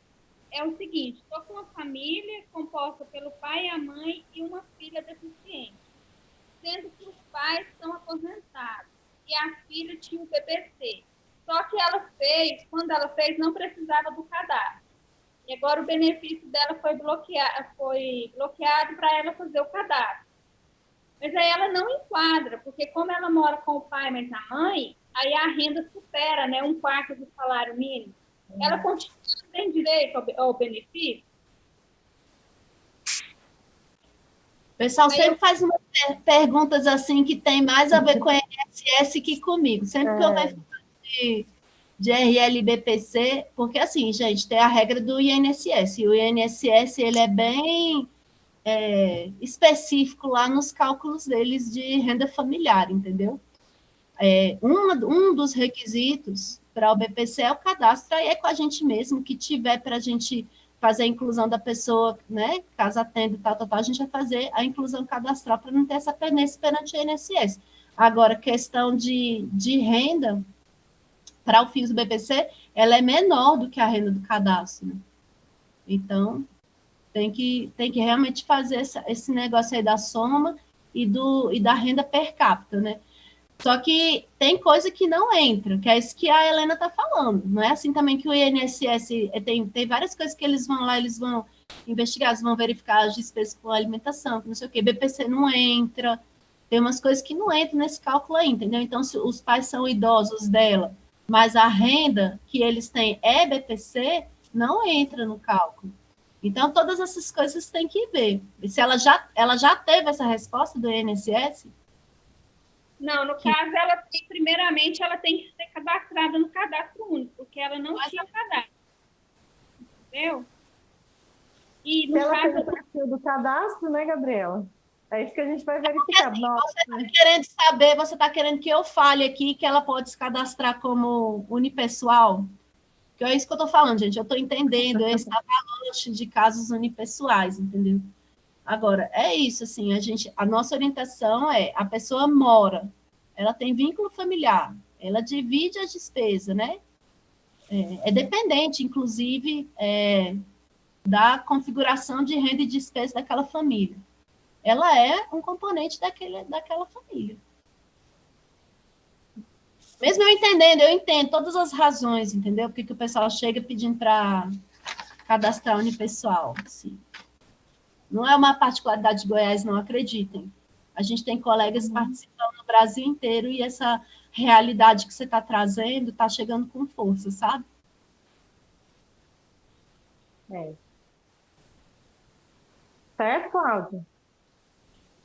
Speaker 7: é o seguinte, estou com uma família composta pelo pai, a mãe e uma filha deficiente, sendo que os pais são aposentados e a filha tinha um BPC. Só que quando ela fez, não precisava do cadastro. E agora o benefício dela foi bloqueado para ela fazer o cadastro. Mas aí ela não enquadra, porque como ela mora com o pai, mas a mãe, aí a renda supera, né, 1/4 do salário mínimo. Ela continua sem direito ao benefício?
Speaker 2: O pessoal sempre faz umas perguntas assim que tem mais a ver com a INSS que comigo. Sempre que eu venho falar de RLBPC, porque assim, gente, tem a regra do INSS, e o INSS ele é bem específico lá nos cálculos deles de renda familiar, entendeu? Um dos requisitos para o BPC é o cadastro, aí é com a gente mesmo, que tiver para a gente fazer a inclusão da pessoa, né, caso atenda tal, a gente vai fazer a inclusão cadastral para não ter essa pendência perante o INSS. Agora, questão de renda, para o fins do BPC, ela é menor do que a renda do cadastro, né? Então, tem que realmente fazer esse negócio aí da soma e da renda per capita, né? Só que tem coisa que não entra, que é isso que a Helena está falando. Não é assim também que o INSS tem várias coisas que eles vão lá, eles vão investigados, vão verificar as despesas com alimentação, não sei o quê, BPC não entra, tem umas coisas que não entram nesse cálculo aí, entendeu? Então, se os pais são idosos dela, mas a renda que eles têm é BPC, não entra no cálculo. Então, todas essas coisas tem que ver. E se ela já teve essa resposta do INSS?
Speaker 7: Não, no caso, ela tem, primeiramente, ela tem que ser cadastrada no cadastro único, porque ela não tinha cadastro. Entendeu? E no
Speaker 1: Ela tem
Speaker 7: caso.
Speaker 1: o perfil do cadastro, né, Gabriela? É isso que a gente vai verificar.
Speaker 2: Assim,
Speaker 1: Nossa,
Speaker 2: você está querendo saber, você está querendo que eu fale aqui que ela pode se cadastrar como unipessoal? Que é isso que eu estou falando, gente. Eu estou entendendo esse avalanche de casos unipessoais, entendeu? Agora, é isso, assim, a nossa orientação é, a pessoa mora, ela tem vínculo familiar, ela divide as despesas, né? É dependente, inclusive, da configuração de renda e despesa daquela família. Ela é um componente daquela família. Mesmo eu entendo todas as razões, entendeu? Porque que o pessoal chega pedindo para cadastrar unipessoal, assim. Não é uma particularidade de Goiás, não acreditem. A gente tem colegas participando no Brasil inteiro e essa realidade que você está trazendo está chegando com força, sabe?
Speaker 1: é. Certo, Cláudia?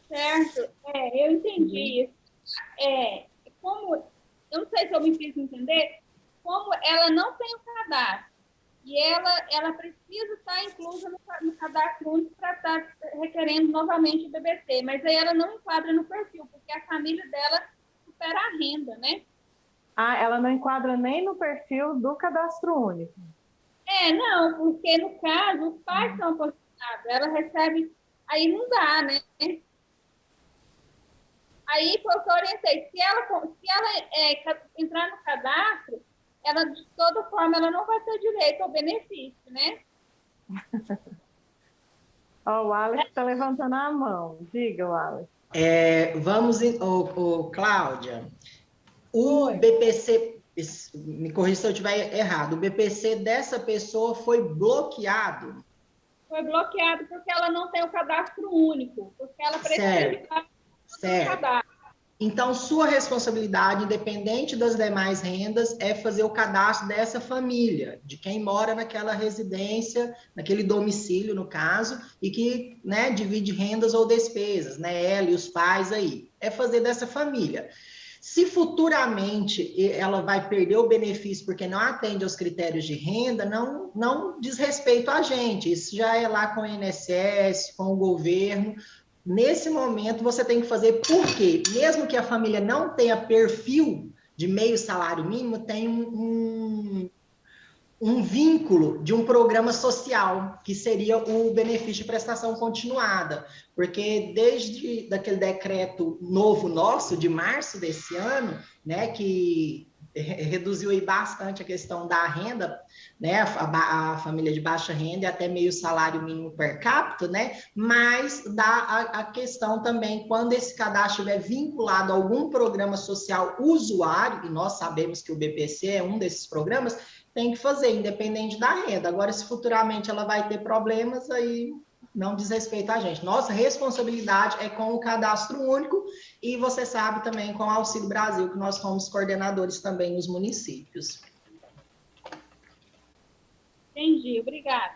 Speaker 7: Certo, eu entendi isso. Como, eu não sei se eu me fiz entender, como ela não tem o cadastro e ela precisa estar inclusa no cadastro único para estar requerendo novamente o BBC, mas aí ela não enquadra no perfil, porque a família dela supera a renda, né?
Speaker 1: Ah, ela não enquadra nem no perfil do cadastro único.
Speaker 7: Não, porque no caso, os pais são aposentados, ela recebe, aí não dá, né? Aí foi o que eu orientei. Se ela entrar no cadastro, ela, de toda forma, ela não vai ter direito ao benefício, né?
Speaker 1: Ó, o Alex está levantando a mão. Diga, Alex.
Speaker 5: Cláudia, o BPC, me corrija se eu estiver errado, o BPC dessa pessoa foi bloqueado?
Speaker 7: Foi bloqueado porque ela não tem o cadastro único, porque ela precisa de cadastro.
Speaker 5: Então, sua responsabilidade, independente das demais rendas, é fazer o cadastro dessa família, de quem mora naquela residência, naquele domicílio, no caso, e que, né, divide rendas ou despesas, né, ela e os pais aí. É fazer dessa família. Se futuramente ela vai perder o benefício porque não atende aos critérios de renda, não diz respeito a gente. Isso já é lá com o INSS, com o governo. Nesse momento, você tem que fazer, porque mesmo que a família não tenha perfil de meio salário mínimo, tem um vínculo de um programa social, que seria o benefício de prestação continuada, porque desde daquele decreto novo nosso, de março desse ano, né, que reduziu aí bastante a questão da renda, né, a família de baixa renda e até meio salário mínimo per capita, né, mas dá a questão também, quando esse cadastro estiver vinculado a algum programa social usuário, e nós sabemos que o BPC é um desses programas, tem que fazer, independente da renda. Agora, se futuramente ela vai ter problemas, aí não diz respeito a gente. Nossa responsabilidade é com o cadastro único e você sabe também com o Auxílio Brasil, que nós fomos coordenadores também nos municípios.
Speaker 7: Entendi, obrigada.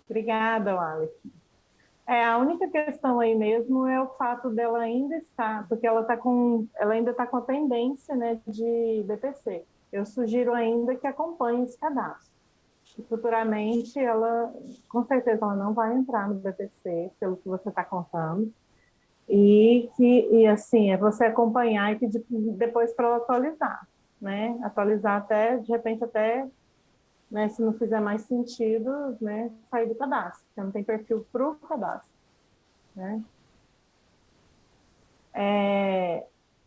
Speaker 1: Obrigada, Alex. A única questão aí mesmo é o fato dela ainda estar, porque ela ainda está com a pendência, né, de BPC. Eu sugiro ainda que acompanhe esse cadastro. E futuramente, com certeza, ela não vai entrar no BPC, pelo que você está contando. E assim, é você acompanhar e pedir depois para ela atualizar, né? Atualizar até, de repente, né, se não fizer mais sentido, né, sair do cadastro. Você não tem perfil para o cadastro, né?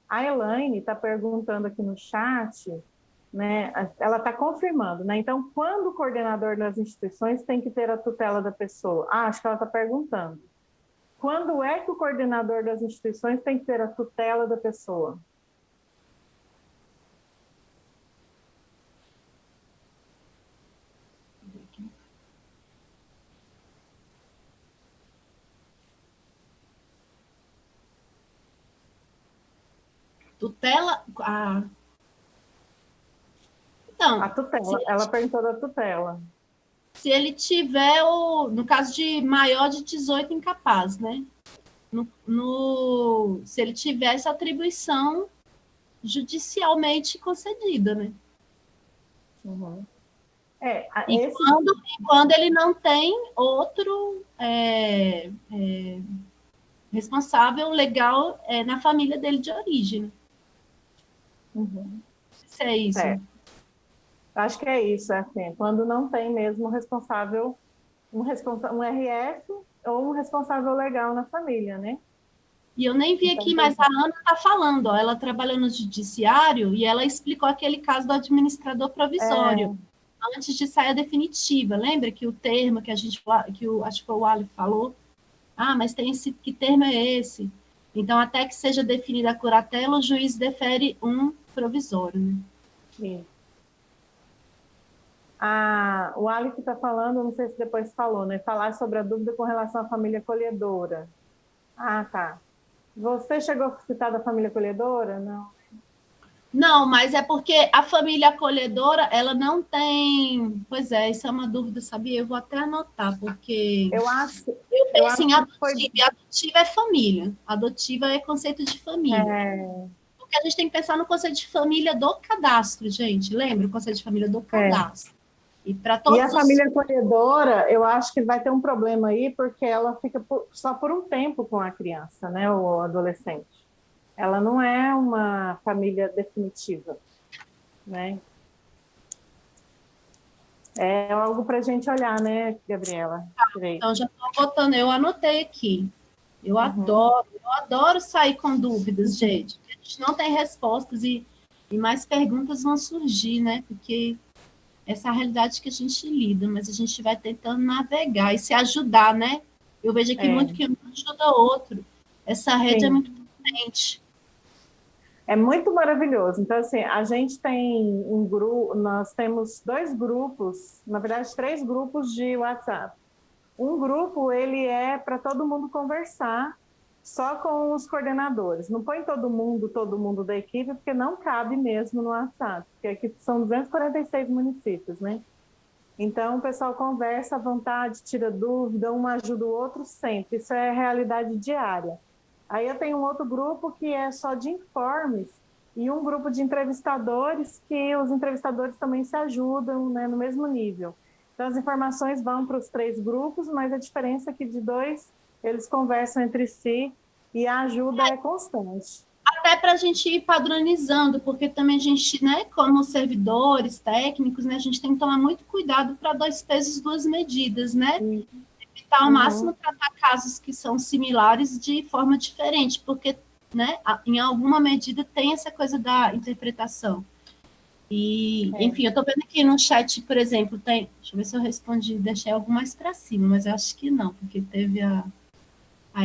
Speaker 1: A Elaine está perguntando aqui no chat, né, ela está confirmando, né? Então, quando o coordenador das instituições tem que ter a tutela da pessoa? Acho que ela está perguntando. Quando é que o coordenador das instituições tem que ter a tutela da pessoa?
Speaker 2: Tutela, então,
Speaker 1: A tutela, ela perguntou da tutela.
Speaker 2: se ele tiver, no caso de maior de 18 incapaz, né? Se ele tiver essa atribuição judicialmente concedida, né?
Speaker 1: Uhum.
Speaker 2: Quando ele não tem outro responsável legal na família dele de origem.
Speaker 1: Uhum.
Speaker 2: Se é isso.
Speaker 1: Acho que é isso, assim, quando não tem mesmo responsável, um RF ou um responsável legal na família, né?
Speaker 2: E eu nem vi aqui, mas a Ana está falando, ó, ela trabalhou no judiciário e ela explicou aquele caso do administrador provisório, antes de sair a definitiva. Lembra que o termo que acho que o Ali falou, mas tem que termo é esse? Então, até que seja definida a curatela, o juiz defere um provisório, né?
Speaker 1: Sim. O Ali que está falando, não sei se depois falou, né? Falar sobre a dúvida com relação à família acolhedora. Tá. Você chegou a citar da família acolhedora? Não.
Speaker 2: Não, mas é porque a família acolhedora, ela não tem... Pois é, isso é uma dúvida, sabia? Eu vou até anotar, porque...
Speaker 1: Eu acho
Speaker 2: assim, adotiva é família. Adotiva é conceito de família. Porque a gente tem que pensar no conceito de família do cadastro, gente. Lembra o conceito de família do cadastro?
Speaker 1: E a família acolhedora, eu acho que vai ter um problema aí, porque ela fica só por um tempo com a criança, né, o adolescente. Ela não é uma família definitiva, né? É algo para a gente olhar, né, Gabriela?
Speaker 2: Então, já estou botando, eu anotei aqui. Eu adoro sair com dúvidas, gente. A gente não tem respostas e mais perguntas vão surgir, né? Porque essa é a realidade que a gente lida, mas a gente vai tentando navegar e se ajudar, né? Eu vejo aqui muito que um ajuda outro. Essa rede é muito potente.
Speaker 1: É muito maravilhoso. Então, assim, a gente tem nós temos 2 grupos, na verdade, 3 grupos de WhatsApp. Um grupo, ele é para todo mundo conversar, só com os coordenadores. Não põe todo mundo da equipe, porque não cabe mesmo no WhatsApp, porque aqui são 246 municípios, né? Então, o pessoal conversa à vontade, tira dúvida, um ajuda o outro sempre. Isso é realidade diária. Aí eu tenho um outro grupo que é só de informes e um grupo de entrevistadores que os entrevistadores também se ajudam, né, no mesmo nível. Então, as informações vão para os 3 grupos, mas a diferença é que de 2 eles conversam entre si e a ajuda é constante.
Speaker 2: Até para a gente ir padronizando, porque também a gente, né, como servidores técnicos, né, a gente tem que tomar muito cuidado para 2 pesos, 2 medidas, né? Evitar ao máximo tratar casos que são similares de forma diferente, porque, né, em alguma medida tem essa coisa da interpretação. E, enfim, eu estou vendo aqui no chat, por exemplo, tem... Deixa eu ver se eu respondi, deixei algo mais para cima, mas eu acho que não, porque teve a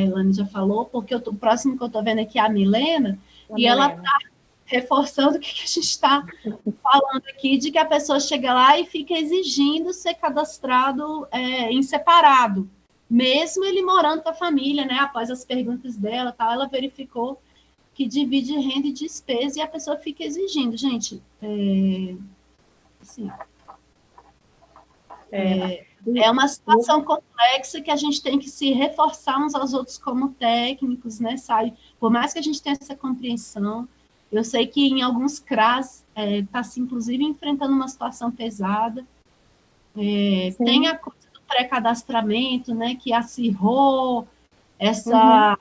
Speaker 2: Elane já falou, porque o próximo que eu estou vendo aqui é a Milena, ela está reforçando o que a gente está falando aqui, de que a pessoa chega lá e fica exigindo ser cadastrado em separado, mesmo ele morando com a família, né? Após as perguntas dela, tal, ela verificou que divide renda e despesa e a pessoa fica exigindo. Gente, assim, é uma situação complexa que a gente tem que se reforçar uns aos outros como técnicos, né? Sabe? Por mais que a gente tenha essa compreensão, eu sei que em alguns CRAS está se, inclusive, enfrentando uma situação pesada. Tem a coisa do pré-cadastramento, né? Que acirrou essa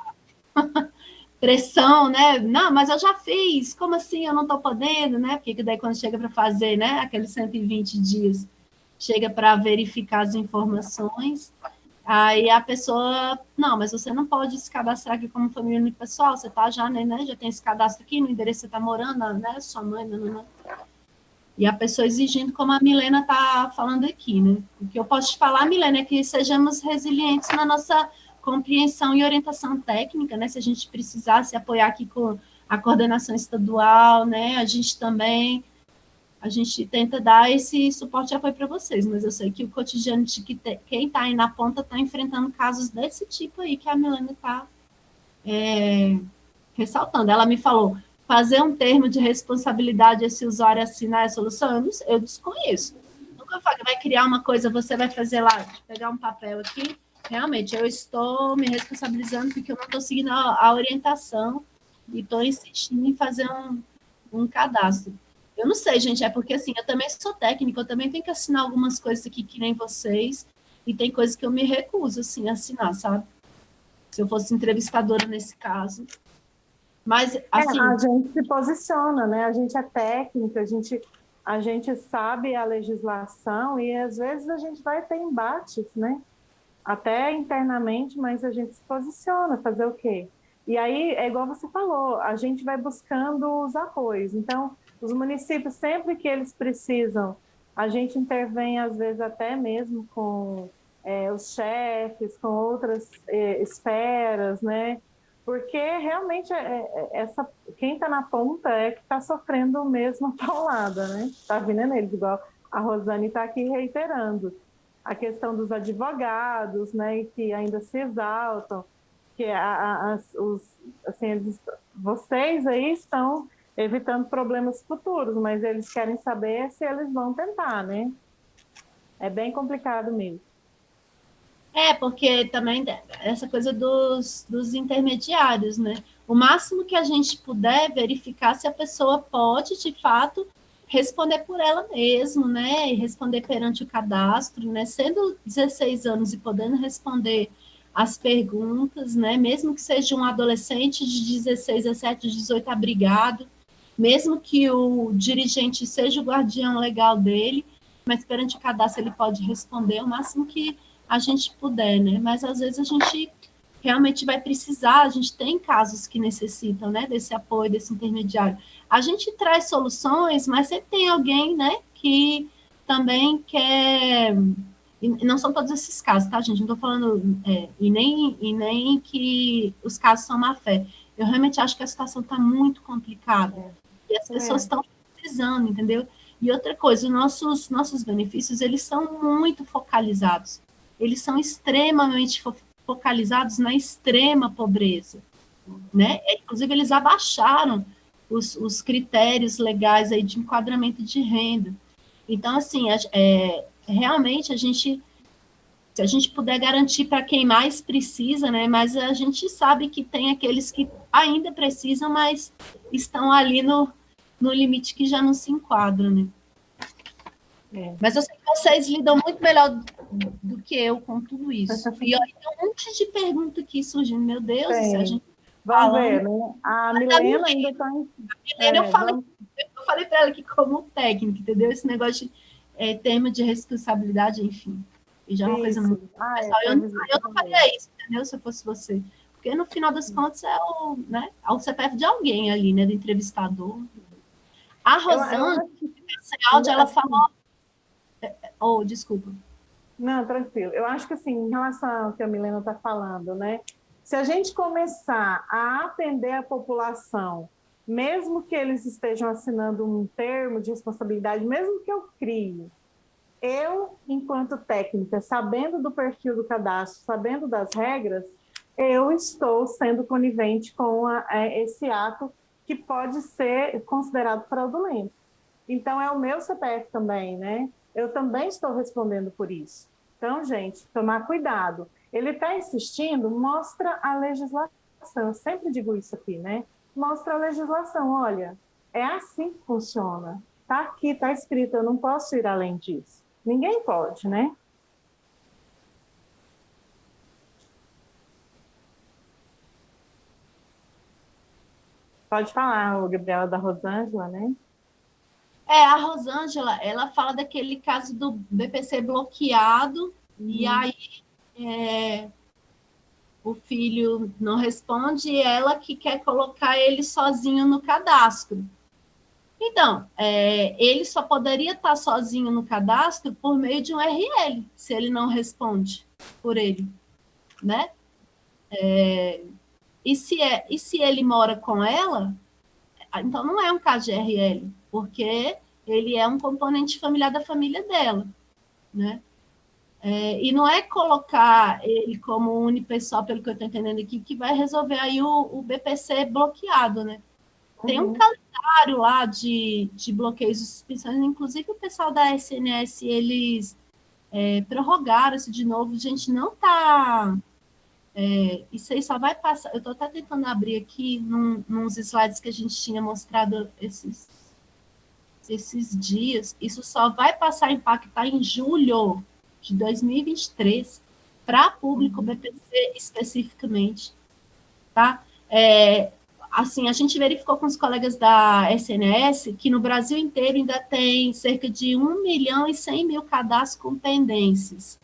Speaker 2: pressão, né? Não, mas eu já fiz, como assim eu não estou podendo, né? Porque daí quando chega para fazer, né? Aqueles 120 dias, chega para verificar as informações, aí a pessoa, não, mas você não pode se cadastrar aqui como família unipessoal, você tá já, né, já tem esse cadastro aqui, no endereço que você está morando, né, sua mãe, não. E a pessoa exigindo, como a Milena está falando aqui, né? O que eu posso te falar, Milena, é que sejamos resilientes na nossa compreensão e orientação técnica, né? Se a gente precisar se apoiar aqui com a coordenação estadual, né? A gente tenta dar esse suporte e apoio para vocês, mas eu sei que o cotidiano de quem está aí na ponta está enfrentando casos desse tipo aí que a Milena está ressaltando. Ela me falou, fazer um termo de responsabilidade esse usuário assinar a solução, eu desconheço. Nunca vai criar uma coisa, você vai fazer lá, pegar um papel aqui, realmente, eu estou me responsabilizando porque eu não estou seguindo a orientação e estou insistindo em fazer um cadastro. Eu não sei, gente, é porque assim, eu também sou técnica, eu também tenho que assinar algumas coisas aqui que nem vocês, e tem coisas que eu me recuso, assim, a assinar, sabe? Se eu fosse entrevistadora nesse caso. Mas, assim...
Speaker 1: a gente se posiciona, né? A gente é técnica, a gente sabe a legislação e, às vezes, a gente vai ter embates, né? Até internamente, mas a gente se posiciona, fazer o quê? E aí, é igual você falou, a gente vai buscando os apoios. Então, os municípios, sempre que eles precisam, a gente intervém, às vezes, até mesmo com os chefes, com outras esferas, né? Porque realmente quem está na ponta é que está sofrendo mesmo a paulada, né? Está vindo neles, igual a Rosane está aqui reiterando. A questão dos advogados, né, que ainda se exaltam, que vocês aí estão evitando problemas futuros, mas eles querem saber se eles vão tentar, né? É bem complicado mesmo.
Speaker 2: Porque também essa coisa dos intermediários, né? O máximo que a gente puder verificar se a pessoa pode, de fato, responder por ela mesma, né? E responder perante o cadastro, né? Sendo 16 anos e podendo responder as perguntas, né? Mesmo que seja um adolescente de 16, 17, 18 abrigado, mesmo que o dirigente seja o guardião legal dele, mas perante o cadastro ele pode responder o máximo que a gente puder, né? Mas às vezes a gente realmente vai precisar, a gente tem casos que necessitam, né, desse apoio, desse intermediário. A gente traz soluções, mas sempre tem alguém, né, que também quer... E não são todos esses casos, tá, gente? Não estou falando... e nem que os casos são má fé. Eu realmente acho que a situação está muito complicada. E as pessoas estão precisando, entendeu? E outra coisa, os nossos benefícios, eles são muito focalizados. Eles são extremamente focalizados na extrema pobreza, né? Inclusive, eles abaixaram os critérios legais aí de enquadramento de renda. Então, assim, realmente, se a gente puder garantir para quem mais precisa, né? Mas a gente sabe que tem aqueles que ainda precisam, mas estão ali no limite que já não se enquadram, né? Mas eu sei que vocês lidam muito melhor do que eu com tudo isso. E olha, tem um monte de pergunta aqui surgindo. Meu Deus do céu, a gente
Speaker 1: Vamos ver, né? A Milena ainda está em...
Speaker 2: eu falei para ela que como técnica, entendeu? Esse negócio de termo de responsabilidade, enfim. E já é uma coisa muito... eu não faria isso, entendeu? Se eu fosse você. Porque, no final das contas, é o CPF de alguém ali, né? Do entrevistador. A Rosane, nesse áudio, ela falou... desculpa.
Speaker 1: Não, tranquilo. Eu acho que, assim, em relação ao que a Milena está falando, né? Se a gente começar a atender a população, mesmo que eles estejam assinando um termo de responsabilidade, mesmo que eu crie, eu, enquanto técnica, sabendo do perfil do cadastro, sabendo das regras, eu estou sendo conivente com esse ato que pode ser considerado fraudulento. Então, é o meu CPF também, né? Eu também estou respondendo por isso. Então, gente, tomar cuidado. Ele está insistindo, mostra a legislação. Eu sempre digo isso aqui, né? Mostra a legislação. Olha, é assim que funciona. Está aqui, está escrito, eu não posso ir além disso. Ninguém pode, né? Pode falar, o Gabriela, da Rosângela, né?
Speaker 2: A Rosângela, ela fala daquele caso do BPC bloqueado, e aí o filho não responde, e ela que quer colocar ele sozinho no cadastro. Então, ele só poderia estar sozinho no cadastro por meio de um RL, se ele não responde por ele, né? E se ele mora com ela, então não é um caso de RL, porque ele é um componente familiar da família dela, né? E não é colocar ele como unipessoal, pelo que eu estou entendendo aqui, que vai resolver aí o BPC bloqueado, né? tem um calendário lá de bloqueios e suspensões, inclusive o pessoal da SNS, eles prorrogaram isso de novo, gente, não está... isso aí só vai passar, eu estou até tentando abrir aqui nos slides que a gente tinha mostrado esses dias, isso só vai passar a impactar em julho de 2023, para público BPC especificamente, tá? Assim, a gente verificou com os colegas da SNS que no Brasil inteiro ainda tem cerca de 1.100.000 cadastros com pendências,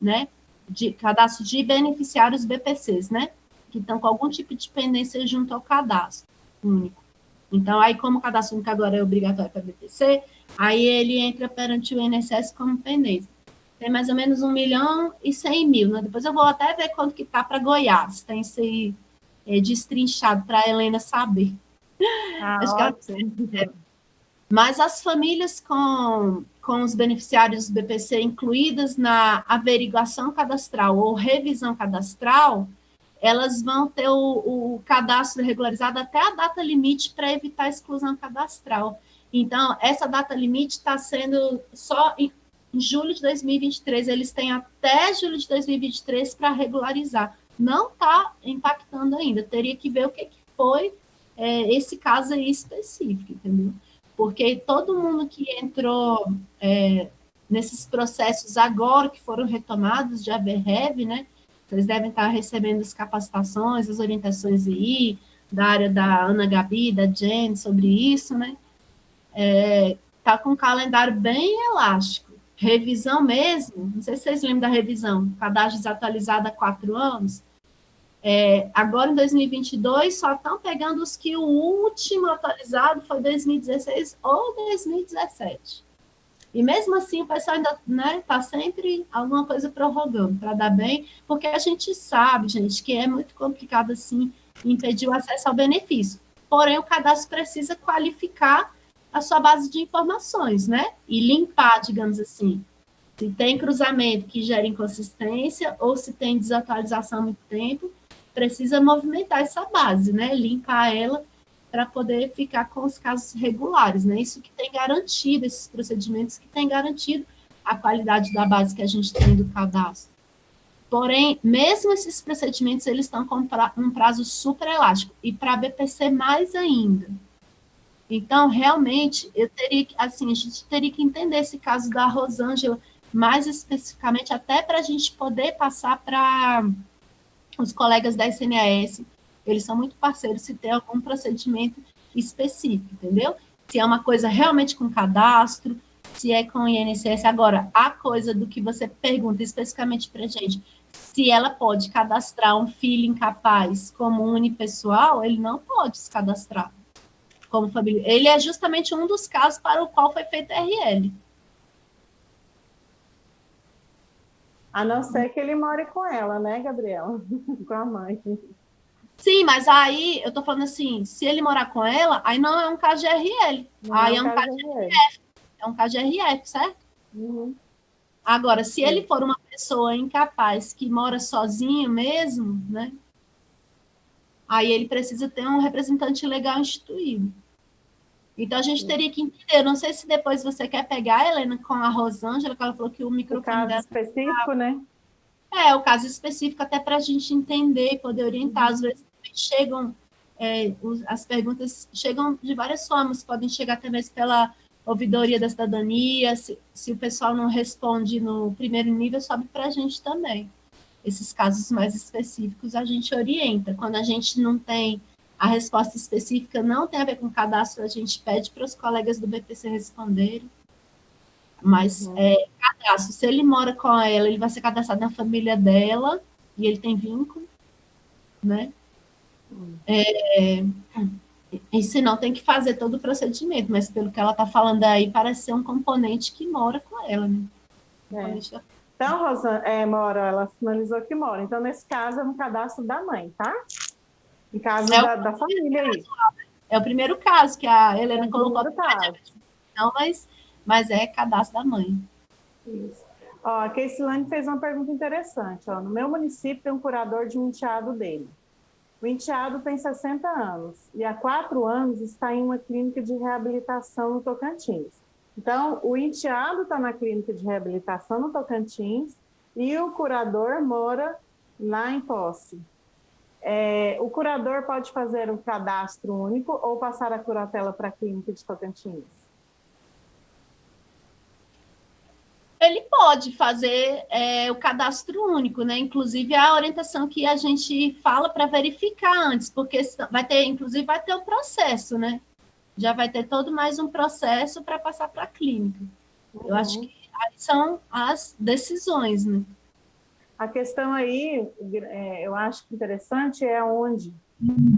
Speaker 2: né? De cadastro de beneficiários BPCs, né? Que estão com algum tipo de pendência junto ao cadastro único. Então, aí, como o cadastro único agora é obrigatório para BPC, aí ele entra perante o INSS como pendência. Tem mais ou menos 1.100.000, né? Depois eu vou até ver quanto que está para Goiás. Tem isso aí destrinchado para a Helena saber. Acho que mas as famílias com os beneficiários BPC incluídas na averiguação cadastral ou revisão cadastral, elas vão ter o cadastro regularizado até a data limite para evitar a exclusão cadastral. Então, essa data limite está sendo só em julho de 2023, eles têm até julho de 2023 para regularizar. Não está impactando ainda, teria que ver o que foi esse caso aí específico, entendeu? Porque todo mundo que entrou nesses processos agora, que foram retomados de ABREV, né, vocês devem estar recebendo as capacitações, as orientações aí, da área da Ana Gabi, da Jen, sobre isso, né, tá com um calendário bem elástico. Revisão mesmo, não sei se vocês lembram da revisão, cadastro desatualizado há 4 anos, agora em 2022 só estão pegando os que o último atualizado foi 2016 ou 2017. E mesmo assim o pessoal ainda está sempre alguma coisa prorrogando para dar bem, porque a gente sabe, gente, que é muito complicado assim impedir o acesso ao benefício. Porém, o cadastro precisa qualificar a sua base de informações, né? E limpar, digamos assim, se tem cruzamento que gera inconsistência ou se tem desatualização há muito tempo, precisa movimentar essa base, né? Limpar ela para poder ficar com os casos regulares, né? Isso que tem garantido, esses procedimentos que tem garantido a qualidade da base que a gente tem do cadastro. Porém, mesmo esses procedimentos, eles estão com um prazo super elástico, e para a BPC mais ainda. Então, realmente, a gente teria que entender esse caso da Rosângela mais especificamente, até para a gente poder passar para os colegas da SNS, eles são muito parceiros, se tem algum procedimento específico, entendeu? Se é uma coisa realmente com cadastro, se é com o INSS. Agora, a coisa do que você pergunta especificamente para a gente, se ela pode cadastrar um filho incapaz como unipessoal, ele não pode se cadastrar como família. Ele é justamente um dos casos para o qual foi feita a RL.
Speaker 1: A não ser que ele more com ela, né, Gabriela? Com a mãe.
Speaker 2: Sim, mas aí, eu estou falando assim, se ele morar com ela, aí não é um caso de RL. Aí é um caso de RF. É um caso de RF, certo?
Speaker 1: Uhum.
Speaker 2: Agora, se ele for uma pessoa incapaz que mora sozinho mesmo, né? Aí ele precisa ter um representante legal instituído. Então, a gente teria que entender. Não sei se depois você quer pegar, Helena, com a Rosângela, que ela falou que o microfone dela...
Speaker 1: O caso específico, né?
Speaker 2: O caso específico, até para a gente entender, poder orientar. Às vezes chegam, as perguntas chegam de várias formas, podem chegar até mesmo pela ouvidoria da cidadania, se o pessoal não responde no primeiro nível, sobe para a gente também. Esses casos mais específicos a gente orienta. Quando a gente não tem a resposta específica, não tem a ver com cadastro, a gente pede para os colegas do BPC responderem. Mas cadastro, se ele mora com ela, ele vai ser cadastrado na família dela, e ele tem vínculo, né? E se não, tem que fazer todo o procedimento, mas pelo que ela está falando aí, parece ser um componente que mora com ela, né?
Speaker 1: Então, Rosângela, mora, ela finalizou que mora. Então, nesse caso, é um cadastro da mãe, tá? Em caso da família aí.
Speaker 2: É o primeiro caso que a Helena colocou.
Speaker 1: Não,
Speaker 2: mas é cadastro da mãe.
Speaker 1: Isso. Ó, a Keisilane fez uma pergunta interessante. Ó. No meu município tem um curador de um enteado dele. O enteado tem 60 anos e há 4 anos está em uma clínica de reabilitação no Tocantins. Então, o enteado está na clínica de reabilitação no Tocantins e o curador mora lá em Posse. O curador pode fazer um cadastro único ou passar a curatela para a clínica de Tocantins?
Speaker 2: Ele pode fazer o cadastro único, né? Inclusive a orientação que a gente fala para verificar antes, porque inclusive vai ter um processo, né? Já vai ter todo mais um processo para passar para a clínica. Eu acho que aí são as decisões, né?
Speaker 1: A questão aí, eu acho que interessante é onde.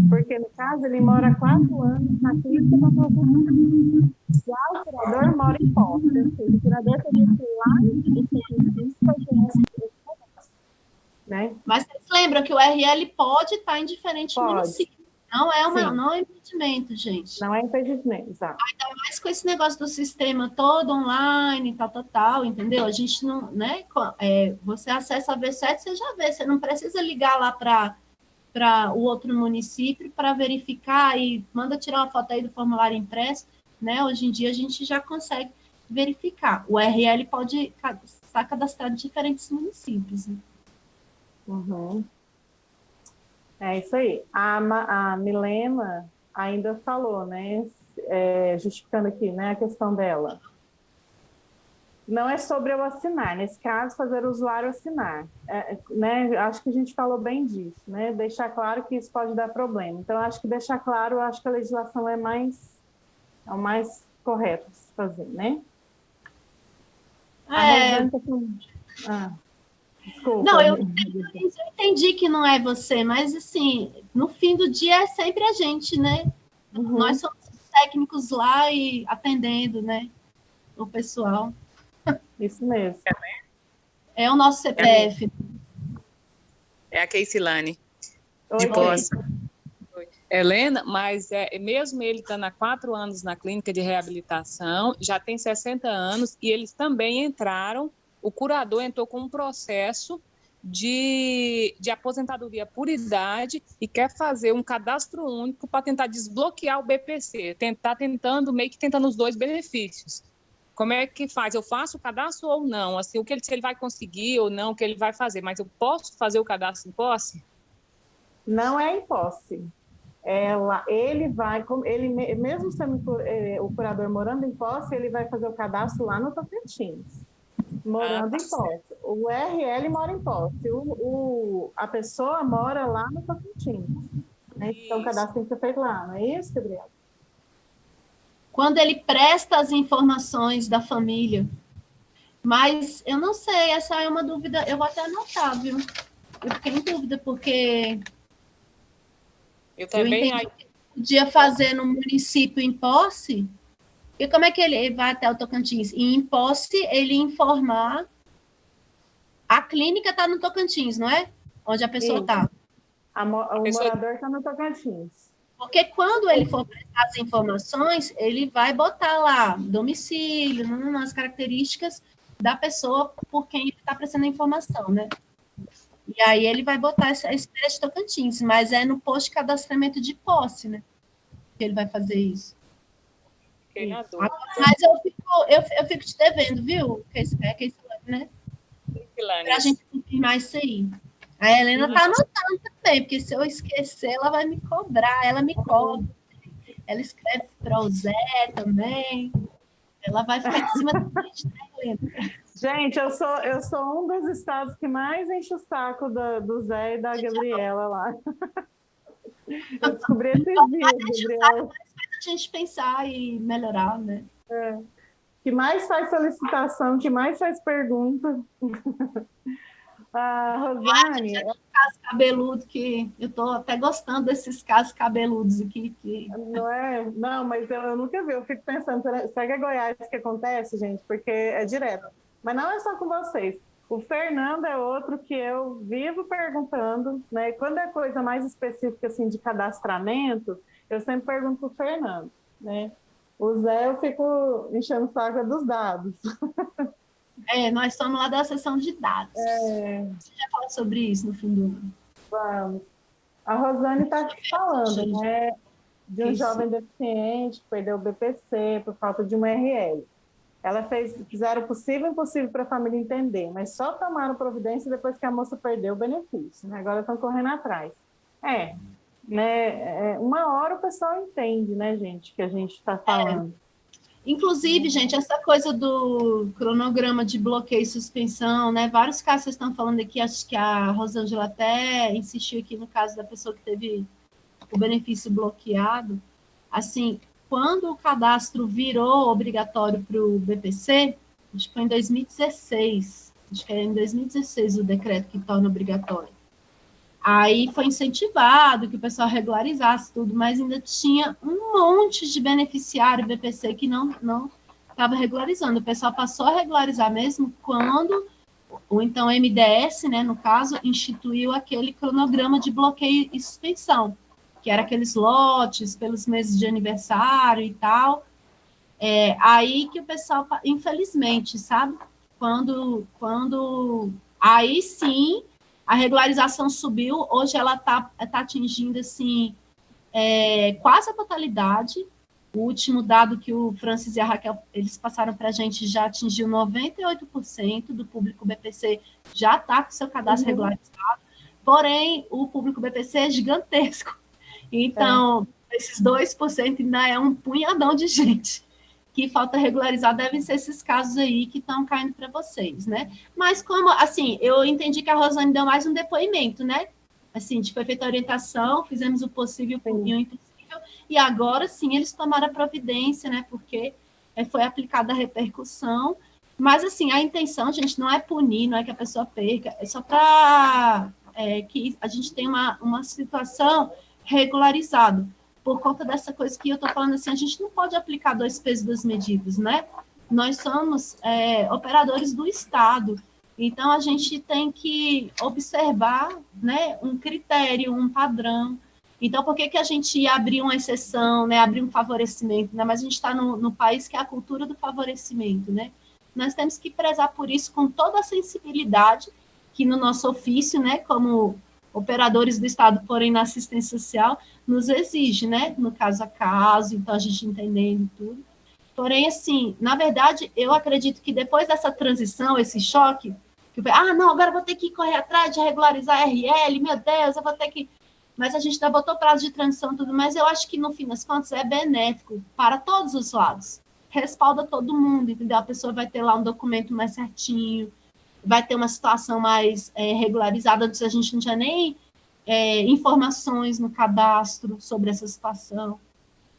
Speaker 1: Porque, no caso, ele mora há 4 anos na clínica da Tocantins. Já o curador mora em Posse. O curador teria que ir lá em Tocantins fazer esse cadastro, né?
Speaker 2: Mas vocês lembram que o RL pode estar em diferentes municípios. Não é impedimento, gente.
Speaker 1: Não é impedimento, exato.
Speaker 2: Ainda mais com esse negócio do sistema todo online, tal, entendeu? A gente não, né? Você acessa a V7, você já vê, você não precisa ligar lá para o outro município para verificar e manda tirar uma foto aí do formulário impresso, né? Hoje em dia a gente já consegue verificar. O RL pode estar cadastrado em diferentes municípios, né?
Speaker 1: Uhum. É isso aí. A Milena ainda falou, né? Justificando aqui, né, a questão dela. Não é sobre eu assinar, nesse caso, fazer o usuário assinar. Né? Acho que a gente falou bem disso, né? Deixar claro que isso pode dar problema. Então, acho que deixar claro, acho que a legislação é o mais correto de se fazer, né? A Rosane está falando... Desculpa.
Speaker 2: Não, eu entendi que não é você, mas assim, no fim do dia é sempre a gente, né?
Speaker 1: Uhum.
Speaker 2: Nós somos técnicos lá e atendendo, né? O pessoal.
Speaker 1: Isso mesmo.
Speaker 2: É o nosso CPF.
Speaker 8: É a Keisilane, de Posse. Helena, mas mesmo ele estando há 4 anos na clínica de reabilitação, já tem 60 anos, e eles também entraram. O curador entrou com um processo de aposentadoria por idade e quer fazer um cadastro único para tentar desbloquear o BPC, meio que tentando os dois benefícios. Como é que faz? Eu faço o cadastro ou não? Assim, se ele vai conseguir ou não, o que ele vai fazer, mas eu posso fazer o cadastro em posse?
Speaker 1: Não é em posse. Mesmo sendo o curador morando em posse, ele vai fazer o cadastro lá no Tocantins. Morando em Posse. O RL mora em Posse. A pessoa mora lá no Tocantins. Né? Então, o cadastro tem que ser feito lá, não é isso, Gabriela?
Speaker 2: Quando ele presta as informações da família. Mas eu não sei, essa é uma dúvida, eu vou até anotar, viu? Eu fiquei em dúvida, porque
Speaker 8: eu também
Speaker 2: podia fazer no município em Posse. E como é que ele vai até o Tocantins? E em Posse, ele informar... A clínica está no Tocantins, não é? Onde a pessoa está.
Speaker 1: O morador está no Tocantins.
Speaker 2: Porque quando ele for prestar as informações, ele vai botar lá domicílio, as características da pessoa por quem ele está prestando a informação, né? E aí ele vai botar essa espécie de Tocantins, mas é no posto de cadastramento de Posse, né? Que ele vai fazer isso. Mas eu fico te devendo, viu? Né? Para a gente confirmar isso aí. A Helena está anotando também, porque se eu esquecer, ela vai me cobrar. Ela me cobra. Ela escreve para o Zé também. Ela vai ficar em cima da gente, né, Helena?
Speaker 1: Gente, eu sou um dos estados que mais enche o saco do Zé e da Gabriela lá. Eu descobri esses dias, Gabriela.
Speaker 2: A gente pensar e melhorar, né?
Speaker 1: Que mais faz solicitação, que mais faz pergunta. Rosane...
Speaker 2: casos cabeludos, que eu estou até gostando desses casos cabeludos aqui.
Speaker 1: Não é? Não, mas eu nunca vi. Eu fico pensando, será que é Goiás que acontece, gente? Porque é direto. Mas não é só com vocês. O Fernando é outro que eu vivo perguntando, né? Quando é coisa mais específica, assim, de cadastramento, eu sempre pergunto para o Fernando, né? O Zé, eu fico enchendo o saco dos dados.
Speaker 2: Nós estamos lá da seção de dados. Você já falou sobre isso no fim do ano?
Speaker 1: Vamos. A Rosane está falando, né, de um
Speaker 2: Isso.
Speaker 1: jovem deficiente que perdeu o BPC por falta de um RL. Fizeram o possível e impossível para a família entender, mas só tomaram providência depois que a moça perdeu o benefício, né? Agora estão correndo atrás. Uma hora o pessoal entende, né, gente, que a gente está falando.
Speaker 2: Inclusive, gente, essa coisa do cronograma de bloqueio e suspensão, né? Vários casos vocês estão falando aqui, acho que a Rosângela até insistiu aqui no caso da pessoa que teve o benefício bloqueado. Assim, quando o cadastro virou obrigatório para o BPC, acho que foi em 2016, acho que é em 2016 o decreto que torna obrigatório. Aí foi incentivado que o pessoal regularizasse tudo, mas ainda tinha um monte de beneficiário BPC que não estava regularizando. O pessoal passou a regularizar mesmo quando, ou então MDS, né, no caso, instituiu aquele cronograma de bloqueio e suspensão, que era aqueles lotes pelos meses de aniversário e tal. Aí que o pessoal, infelizmente, sabe? Aí sim a regularização subiu, hoje ela está atingindo assim, quase a totalidade. O último dado que o Francis e a Raquel eles passaram para a gente já atingiu 98% do público BPC já está com seu cadastro regularizado, porém o público BPC é gigantesco. Então, esses 2% ainda é um punhadão de gente que falta regularizar, devem ser esses casos aí que estão caindo para vocês, né? Mas como, assim, eu entendi que a Rosane deu mais um depoimento, né? Assim, foi feita a orientação, fizemos o possível e o impossível, e agora sim eles tomaram a providência, né? Porque foi aplicada a repercussão, mas assim, a intenção, gente, não é punir, não é que a pessoa perca, é só para que a gente tenha uma situação regularizada. Por conta dessa coisa que eu estou falando assim, a gente não pode aplicar 2 pesos, 2 medidas, né? Nós somos operadores do Estado, então a gente tem que observar, né, um critério, um padrão. Então, por que a gente ia abrir uma exceção, né, abrir um favorecimento, né? Mas a gente está no país que é a cultura do favorecimento, né? Nós temos que prezar por isso com toda a sensibilidade que no nosso ofício, né, como operadores do Estado, porém na assistência social, nos exige, né? No caso a caso, então a gente entendendo tudo. Porém, assim, na verdade, eu acredito que depois dessa transição, esse choque, não, agora eu vou ter que correr atrás de regularizar a RL, meu Deus, eu vou ter que... Mas a gente já botou prazo de transição e tudo, mas eu acho que, no fim das contas, é benéfico para todos os lados. Respalda todo mundo, entendeu? A pessoa vai ter lá um documento mais certinho, vai ter uma situação mais regularizada, antes a gente não tinha nem informações no cadastro sobre essa situação.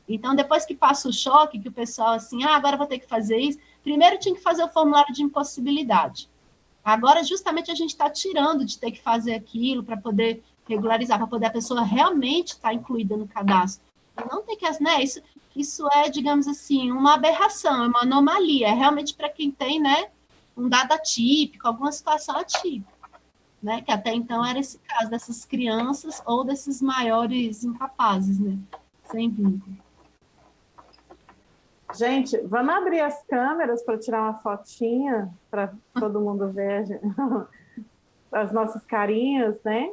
Speaker 2: Então, depois que passa o choque, que o pessoal, assim, agora vou ter que fazer isso, primeiro tinha que fazer o formulário de impossibilidade. Agora, justamente, a gente está tirando de ter que fazer aquilo para poder regularizar, para poder a pessoa realmente estar incluída no cadastro. E não ter que, né, isso é, digamos assim, uma aberração, é uma anomalia, é realmente para quem tem, né, um dado atípico, alguma situação atípica, né? Que até então era esse caso dessas crianças ou desses maiores incapazes, né? Sem vínculo.
Speaker 1: Gente, vamos abrir as câmeras para tirar uma fotinha para todo mundo ver as nossas carinhas, né?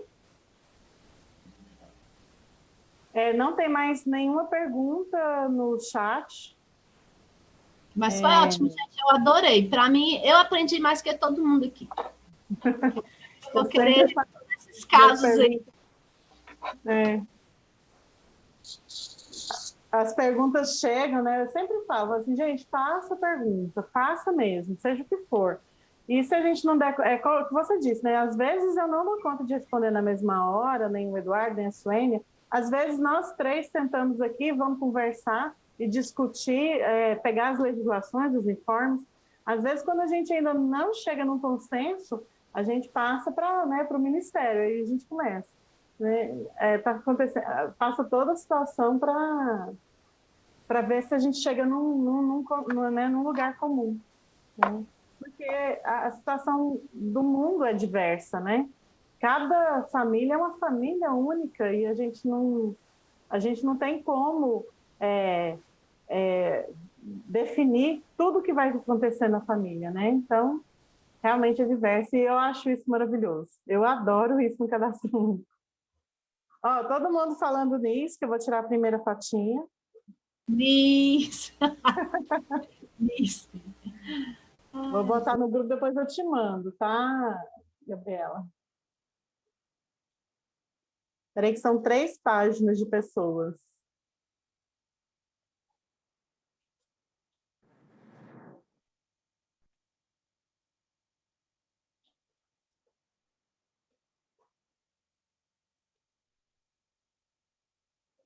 Speaker 1: Não tem mais nenhuma pergunta no chat.
Speaker 2: Mas foi ótimo, gente, eu adorei. Para mim, eu aprendi mais que todo mundo aqui. Vou querer fazer esses casos aí.
Speaker 1: As perguntas chegam, né? Eu sempre falo assim, gente, faça pergunta, faça mesmo, seja o que for. E se a gente não der... É como você disse, né? Às vezes eu não dou conta de responder na mesma hora, nem o Eduardo, nem a Suênia. Às vezes nós 3 sentamos aqui, vamos conversar e discutir, pegar as legislações, os informes. Às vezes, quando a gente ainda não chega num consenso, a gente passa para, né, o Ministério, aí a gente começa. Né? Tá acontecendo, passa toda a situação para ver se a gente chega num lugar comum. Né? Porque a situação do mundo é diversa, né? Cada família é uma família única e a gente não tem como definir tudo que vai acontecer na família, né? Então, realmente é diverso e eu acho isso maravilhoso. Eu adoro isso no Cadastro Único. Ó, todo mundo falando nisso, que eu vou tirar a primeira fotinha.
Speaker 2: Isso. Isso.
Speaker 1: Vou botar no grupo, depois eu te mando, tá, Gabriela? Peraí que são 3 páginas de pessoas.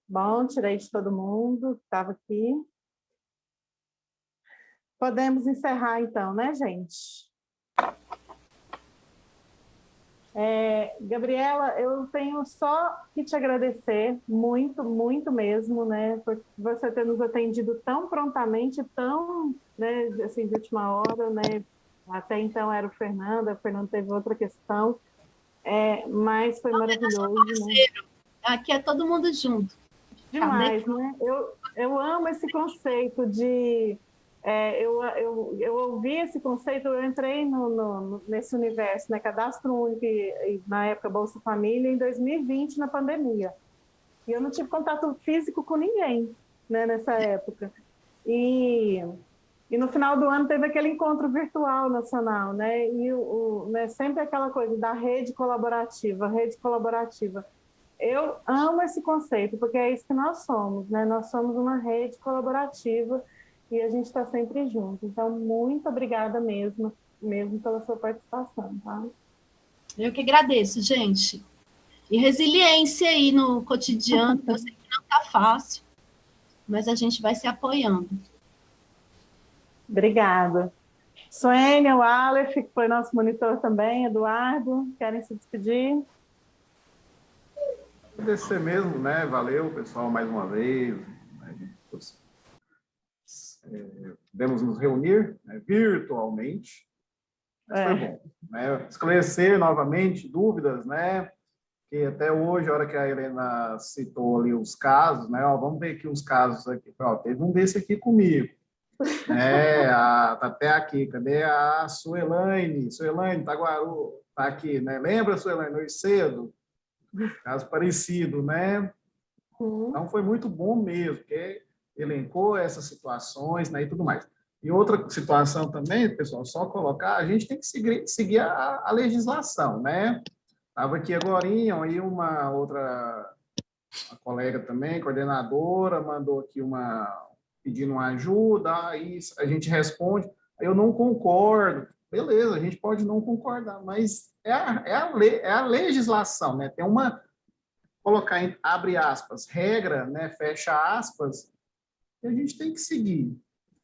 Speaker 1: Bom, tirei de todo mundo que estava aqui. Podemos encerrar então, né, gente? Gabriela, eu tenho só que te agradecer muito, muito mesmo, né, por você ter nos atendido tão prontamente, tão, né, assim, de última hora, né, até então era o Fernando teve outra questão, mas foi maravilhoso, né?
Speaker 2: Aqui é todo mundo junto.
Speaker 1: Demais, né? Eu amo esse conceito de... eu ouvi esse conceito, eu entrei nesse universo, né? Cadastro Único, na época Bolsa Família, em 2020, na pandemia. E eu não tive contato físico com ninguém, né, nessa época. E no final do ano teve aquele encontro virtual nacional, né? E né, sempre aquela coisa da rede colaborativa. Eu amo esse conceito, porque é isso que nós somos, né? Nós somos uma rede colaborativa e a gente está sempre junto. Então, muito obrigada mesmo pela sua participação, tá?
Speaker 2: Eu que agradeço, gente. E resiliência aí no cotidiano, eu sei que não está fácil, mas a gente vai se apoiando.
Speaker 1: Obrigada. Suênia, o Aleph, que foi nosso monitor também, Eduardo, querem se despedir?
Speaker 3: Agradecer mesmo, né? Valeu, pessoal, mais uma vez. Podemos nos reunir, né, virtualmente. Foi bom, né? Esclarecer novamente dúvidas, né? Que até hoje, a hora que a Helena citou ali os casos, né? Ó, vamos ver aqui os casos aqui. Ó, teve um desse aqui comigo. Tá até aqui. Cadê a Suelaine? Suelaine, Taguaru, tá aqui, né? Lembra, Suelaine, hoje cedo? Caso parecido, né? Então, foi muito bom mesmo, porque elencou essas situações, né, e tudo mais. E outra situação também, pessoal, só colocar, a gente tem que seguir a legislação, né? Estava aqui agorinha, aí uma colega também, coordenadora, mandou aqui pedindo uma ajuda, aí a gente responde, eu não concordo. Beleza, a gente pode não concordar, mas é a legislação, né? Tem colocar em, abre aspas, regra, né? Fecha aspas, que a gente tem que seguir,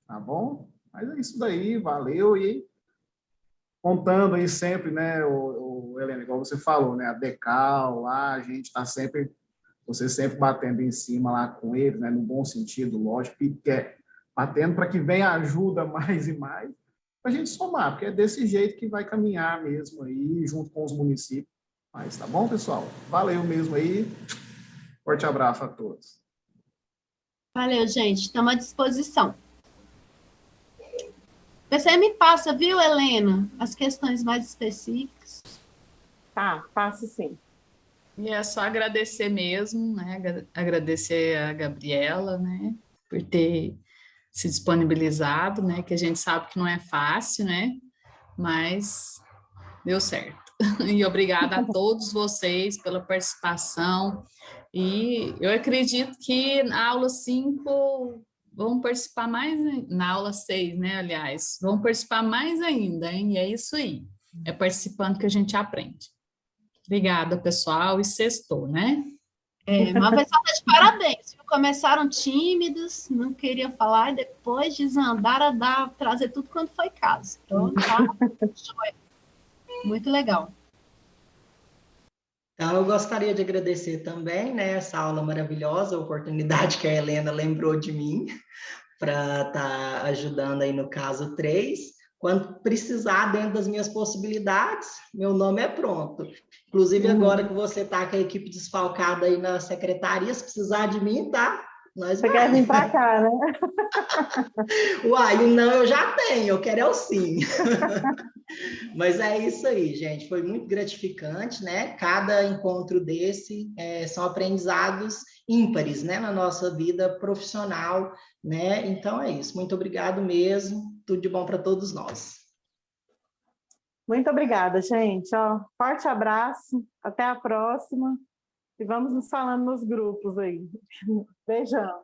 Speaker 3: tá bom? Mas é isso daí, valeu, e contando aí sempre, né, Helena, igual você falou, né, a Decal lá, a gente está sempre, você sempre batendo em cima lá com eles, né, no bom sentido, lógico, batendo para que venha ajuda mais e mais, para a gente somar, porque é desse jeito que vai caminhar mesmo aí, junto com os municípios. Mas tá bom, pessoal? Valeu mesmo aí. Forte abraço a todos.
Speaker 2: Valeu, gente. Estamos à disposição. Você me passa, viu, Helena, as questões mais específicas?
Speaker 1: Tá, passo sim.
Speaker 4: E é só agradecer mesmo, né? Agradecer a Gabriela, né? Por ter se disponibilizado, né? Que a gente sabe que não é fácil, né? Mas deu certo. E obrigada a todos vocês pela participação. E eu acredito que na aula 5 vão participar mais, na aula 6, né, aliás, vão participar mais ainda, hein? E é isso aí. É participando que a gente aprende. Obrigada, pessoal, e sextou, né?
Speaker 2: Mas vai estar de parabéns. Começaram tímidos, não queriam falar, e depois desandaram a trazer tudo quanto foi caso. Então, tá muito legal.
Speaker 5: Então, eu gostaria de agradecer também, né, essa aula maravilhosa, a oportunidade que a Helena lembrou de mim para estar ajudando aí no caso 3. Quando precisar, dentro das minhas possibilidades, meu nome é pronto. Inclusive, agora que você está com a equipe desfalcada aí na secretaria, se precisar de mim, tá? Nós
Speaker 1: Você quer vir para cá, né?
Speaker 5: Uai, o não eu já tenho, eu quero é o sim. Mas é isso aí, gente. Foi muito gratificante, né? Cada encontro desse são aprendizados ímpares, né? Na nossa vida profissional, né? Então é isso. Muito obrigado mesmo. Tudo de bom para todos nós.
Speaker 1: Muito obrigada, gente. Ó, forte abraço. Até a próxima. E vamos nos falando nos grupos aí. Beijão.